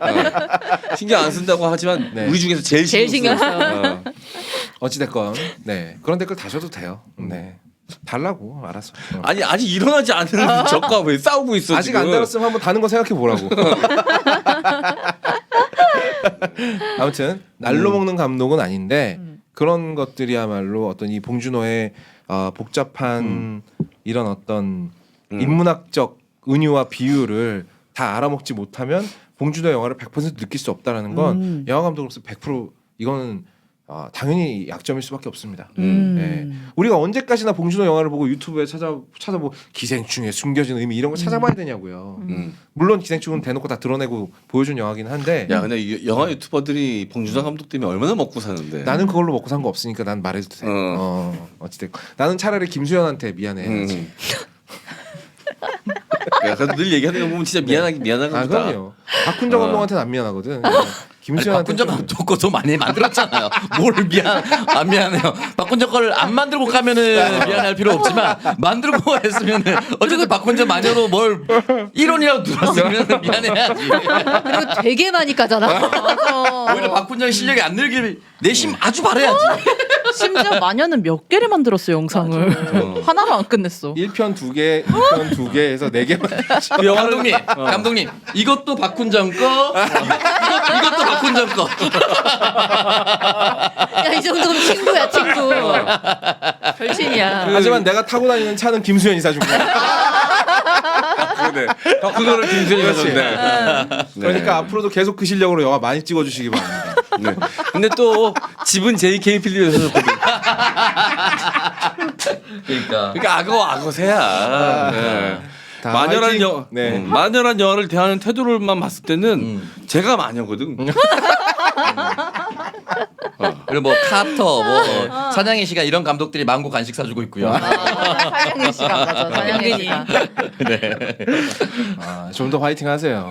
A: 신경 안 쓴다고 하지만
B: 네.
A: 우리 중에서 제일
C: 신경 써.
B: 어찌됐건 네 그런 댓글 다셔도 돼요. 네 달라고 알았어.
A: 아니 아직 일어나지 않은 적과 왜 싸우고 있어?
B: 아직
A: 지금.
B: 안 달았으면 한번 다는 거 생각해 보라고. 아무튼 날로 먹는 감독은 아닌데 그런 것들이야말로 어떤 이 봉준호의 복잡한 이런 어떤 인문학적 은유와 비유를 다 알아먹지 못하면 봉준호 영화를 100% 느낄 수 없다라는 건 영화 감독으로서 100% 이거는 당연히 약점일 수밖에 없습니다. 네. 우리가 언제까지나 봉준호 영화를 보고 유튜브에 찾아보고 기생충의 숨겨진 의미 이런 거 찾아봐야 되냐고요. 물론 기생충은 대놓고 다 드러내고 보여준 영화긴 한데
A: 야 근데 영화 유튜버들이 봉준호 감독 때문에 얼마나 먹고 사는데.
B: 나는 그걸로 먹고 산 거 없으니까 난 말해도 돼. 어찌됐건 나는 차라리 김수현한테 미안해야지.
A: 야, 늘 얘기하는 거 보면 진짜 미안한 거다.
B: 그럼요. 박훈정 감독한테는 안 미안하거든. 김수현한테
D: 박훈정 감독 것도 많이 만들었잖아요. 뭘 안 미안해요. 박훈정 거를 안 만들고 가면은 미안할 필요 없지만 만들고 했으면은 어쨌든 박훈정 마녀로 뭘 1원이라도 들었으면 미안해야지.
C: 그리고 되게 많이 까잖아.
D: 오히려 박훈정 실력이 안 늘길 내심 아주 바라야지.
E: 심지어 마녀는 몇 개를 만들었어 영상을. 하나도 안 끝냈어.
B: 1편 2개, 2편 2개 해서 4개만
D: 감독님 이것도 박훈정 거 이것도 박훈정 거.
C: 야, 이 정도면 친구야, 친구. 절친이야.
B: 하지만 내가 타고 다니는 차는 김수현이 사준 거야.
A: 그래. 그거를 김수현이가 줬네.
B: 그러니까 앞으로도 계속 그 실력으로 영화 많이 찍어주시기 바랍니다.
A: 네. 근데 또 집은 JK 필리에서 줬거든. 그러니까 악어새야. 네. 마녀란 영화를 대하는 태도를만 봤을 때는 제가 마녀거든.
D: 그리고 뭐 카터, 뭐 사냥의 시간 이런 감독들이 망고 간식 사주고 있고요.
E: 사냥의 시간 맞아. 사냥의 시간.
B: 좀 더 화이팅 하세요.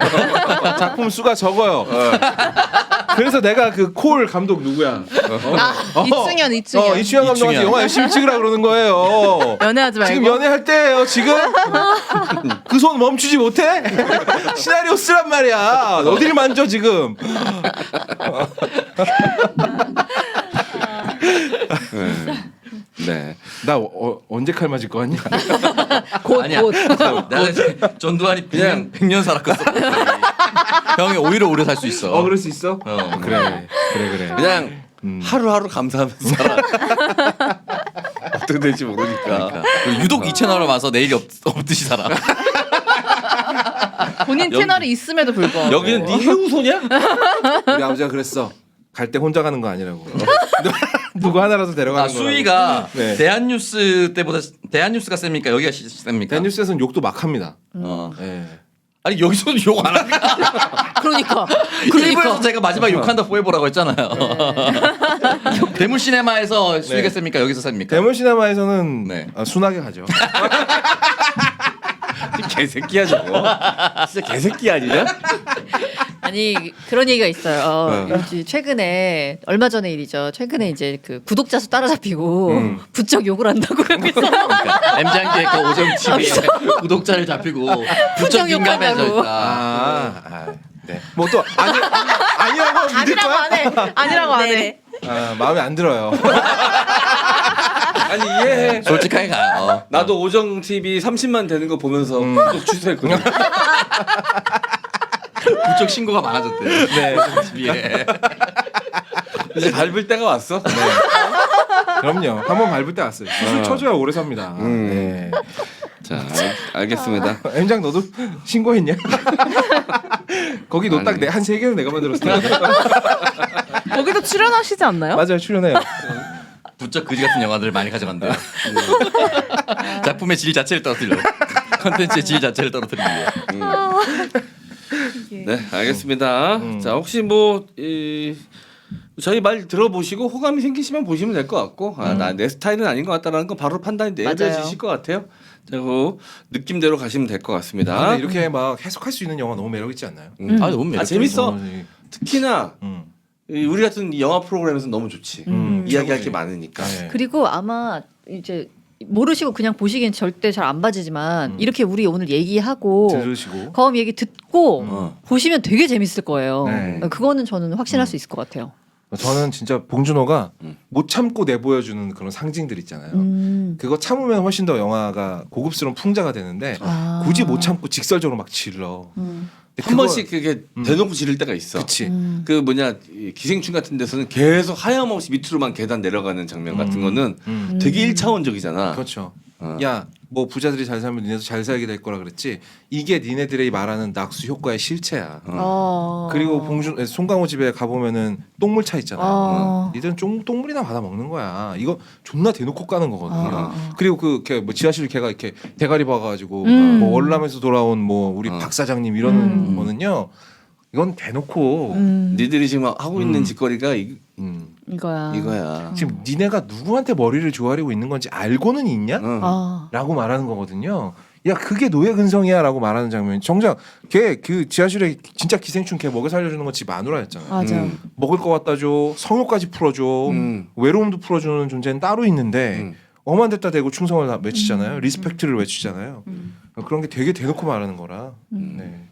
B: 작품 수가 적어요. 그래서 내가 그 콜 감독 누구야?
E: 이충현.
B: 이충현 감독한테
D: 이충현.
B: 영화 열심히 찍으라 그러는 거예요.
E: 연애하지 말고.
B: 지금 연애할 때예요. 지금 그 손 멈추지 못해? 시나리오 쓰란 말이야. 어디를 만져 지금?
A: 네.
B: 나 언제 칼 맞을 거 같냐?
D: 아니야.
C: 곧.
D: 내가 이제 전두환이 그냥 100년 살았겠어. 형이 오히려 오래 살 수 있어.
B: 그럴 수 있어?
D: 어.
B: 그래.
A: 그냥 하루하루 감사하면서 살아. 어떻게 될지 모르니까.
D: 그러니까. 그리고 유독 이 채널을 와서 내일이 없듯이 살아.
E: 본인 채널이 있음에도 불구하고.
A: 여기는 네 해우소냐?
B: 우리 아버지가 그랬어. 갈 때 혼자 가는 거 아니라고. 누구 하나라도 데려가는 거.
D: 수위가
B: 네.
D: 대한뉴스 때보다 대한뉴스가 셉니까? 여기가 셉니까?
B: 대한뉴스에서는 욕도 막 합니다. 예.
D: 아니 여기서는 욕 안 하니까.
C: 그러니까.
D: 일부에서 제가 마지막 욕한다 포에보라고 했잖아요. 대물 시네마에서 수위가 셉니까? 여기서 셉니까?
B: 대물 시네마에서는
D: 네.
B: 순하게 가죠.
A: 개새끼야 저거. 진짜 개새끼 아니냐?
C: 아니 그런 얘기가 있어요. 요즘 최근에 얼마 전에 일이죠. 최근에 이제 그 구독자 수 따라잡히고 부쩍 욕을 한다고 그래서
D: 그러니까 MZ한테 그 오정 TV에 구독자를 잡히고 부쩍 민감해져
C: 욕한다고.
D: 있다.
B: 네. 뭐 또 아니라고 믿을 거야?
E: 아니라고 안 해.
B: 마음에 안 들어요.
A: 아니 이해해.
D: 솔직하게 가요.
A: 나도 오정 TV 30만 되는 거 보면서 구독 취소했거든.
D: 부쩍 신고가 많아졌대.
B: 네.
D: TV에.
A: 이제 밟을 때가 왔어.
B: 그럼요. 한번 밟을 때 왔어요. 수술 쳐줘야 오래 삽니다. 네.
A: 자, 알겠습니다.
B: M장 너도 신고했냐? 거기 너 딱 한 3개는 내가 만들었을 텐데.
E: 거기도 출연하시지 않나요?
B: 맞아요. 출연해요.
D: 부쩍 그지 같은 영화들을 많이 가져간대요. 작품의 질 자체를 떨어뜨려. 컨텐츠의 질 자체를 떨어뜨리는 거.
A: 네, 알겠습니다. 자, 혹시 뭐 저희 말 들어보시고 호감이 생기시면 보시면 될 것 같고, 나 내 스타일은 아닌 것 같다라는 건 바로 판단이 내려지실 것 같아요. 그리고 느낌대로 가시면 될 것 같습니다.
B: 근데 이렇게 막 해석할 수 있는 영화 너무 매력 있지 않나요?
D: 아 너무 매력적이야.
A: 재밌어. 특히나 우리 같은 영화 프로그램에서 너무 좋지. 이야기할 게
B: 최고지.
A: 많으니까.
B: 네.
C: 그리고 아마 이제 모르시고 그냥 보시기엔 절대 잘 안 봐지지만 이렇게 우리 오늘 얘기하고
B: 들으시고
C: 검 얘기 듣고 보시면 되게 재밌을 거예요.
B: 네.
C: 그거는 저는 확신할 수 있을 것 같아요.
B: 저는 진짜 봉준호가 못 참고 내보여주는 그런 상징들 있잖아요. 그거 참으면 훨씬 더 영화가 고급스러운 풍자가 되는데 굳이 못 참고 직설적으로 막 질러. 근데
A: 한 번씩 그게 대놓고 지를 때가 있어.
B: 그치.
A: 그 뭐냐 이 기생충 같은 데서는 계속 하염없이 밑으로만 계단 내려가는 장면 같은 거는 되게 1차원적이잖아.
B: 그렇죠. 야, 뭐 부자들이 잘 살면 니네도 잘 살게 될 거라 그랬지. 이게 니네들이 말하는 낙수 효과의 실체야. 그리고 송강호 집에 가보면은 똥물 차 있잖아요. 니들은 똥물이나 받아 먹는 거야. 이거 존나 대놓고 까는 거거든요. 그리고 뭐 지하실 걔가 이렇게 대가리 봐가지고 뭐 월남에서 돌아온 뭐 우리 박 사장님 이러는 거는요. 이건 대놓고
A: 니들이 지금 하고 있는 짓거리가
C: 이거야.
B: 지금 니네가 누구한테 머리를 조아리고 있는 건지 알고는 있냐? 라고 말하는 거거든요. 야 그게 노예 근성이야라고 말하는 장면. 정작 걔 그 지하실에 진짜 기생충 걔 먹여 살려주는 건 집 마누라였잖아요.
C: 맞아.
B: 먹을 거 갖다 줘, 성욕까지 풀어줘, 외로움도 풀어주는 존재는 따로 있는데 엄한 데다 대고 충성을 다 외치잖아요. 리스펙트를 외치잖아요. 그런 게 되게 대놓고 말하는 거라. 네.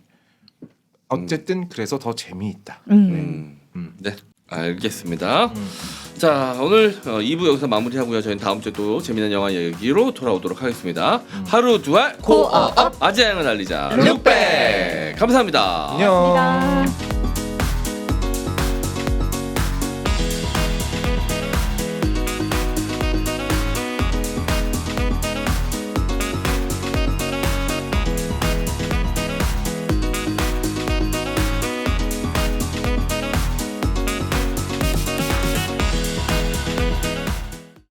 B: 어쨌든 그래서 더 재미있다.
A: 네, 알겠습니다. 자, 오늘 2부 여기서 마무리하고요. 저희는 다음 주에 또 재미난 영화 얘기로 돌아오도록 하겠습니다. 하루 두알 코어업 아재양을 알리자 룩백 감사합니다.
B: 안녕.
C: 감사합니다.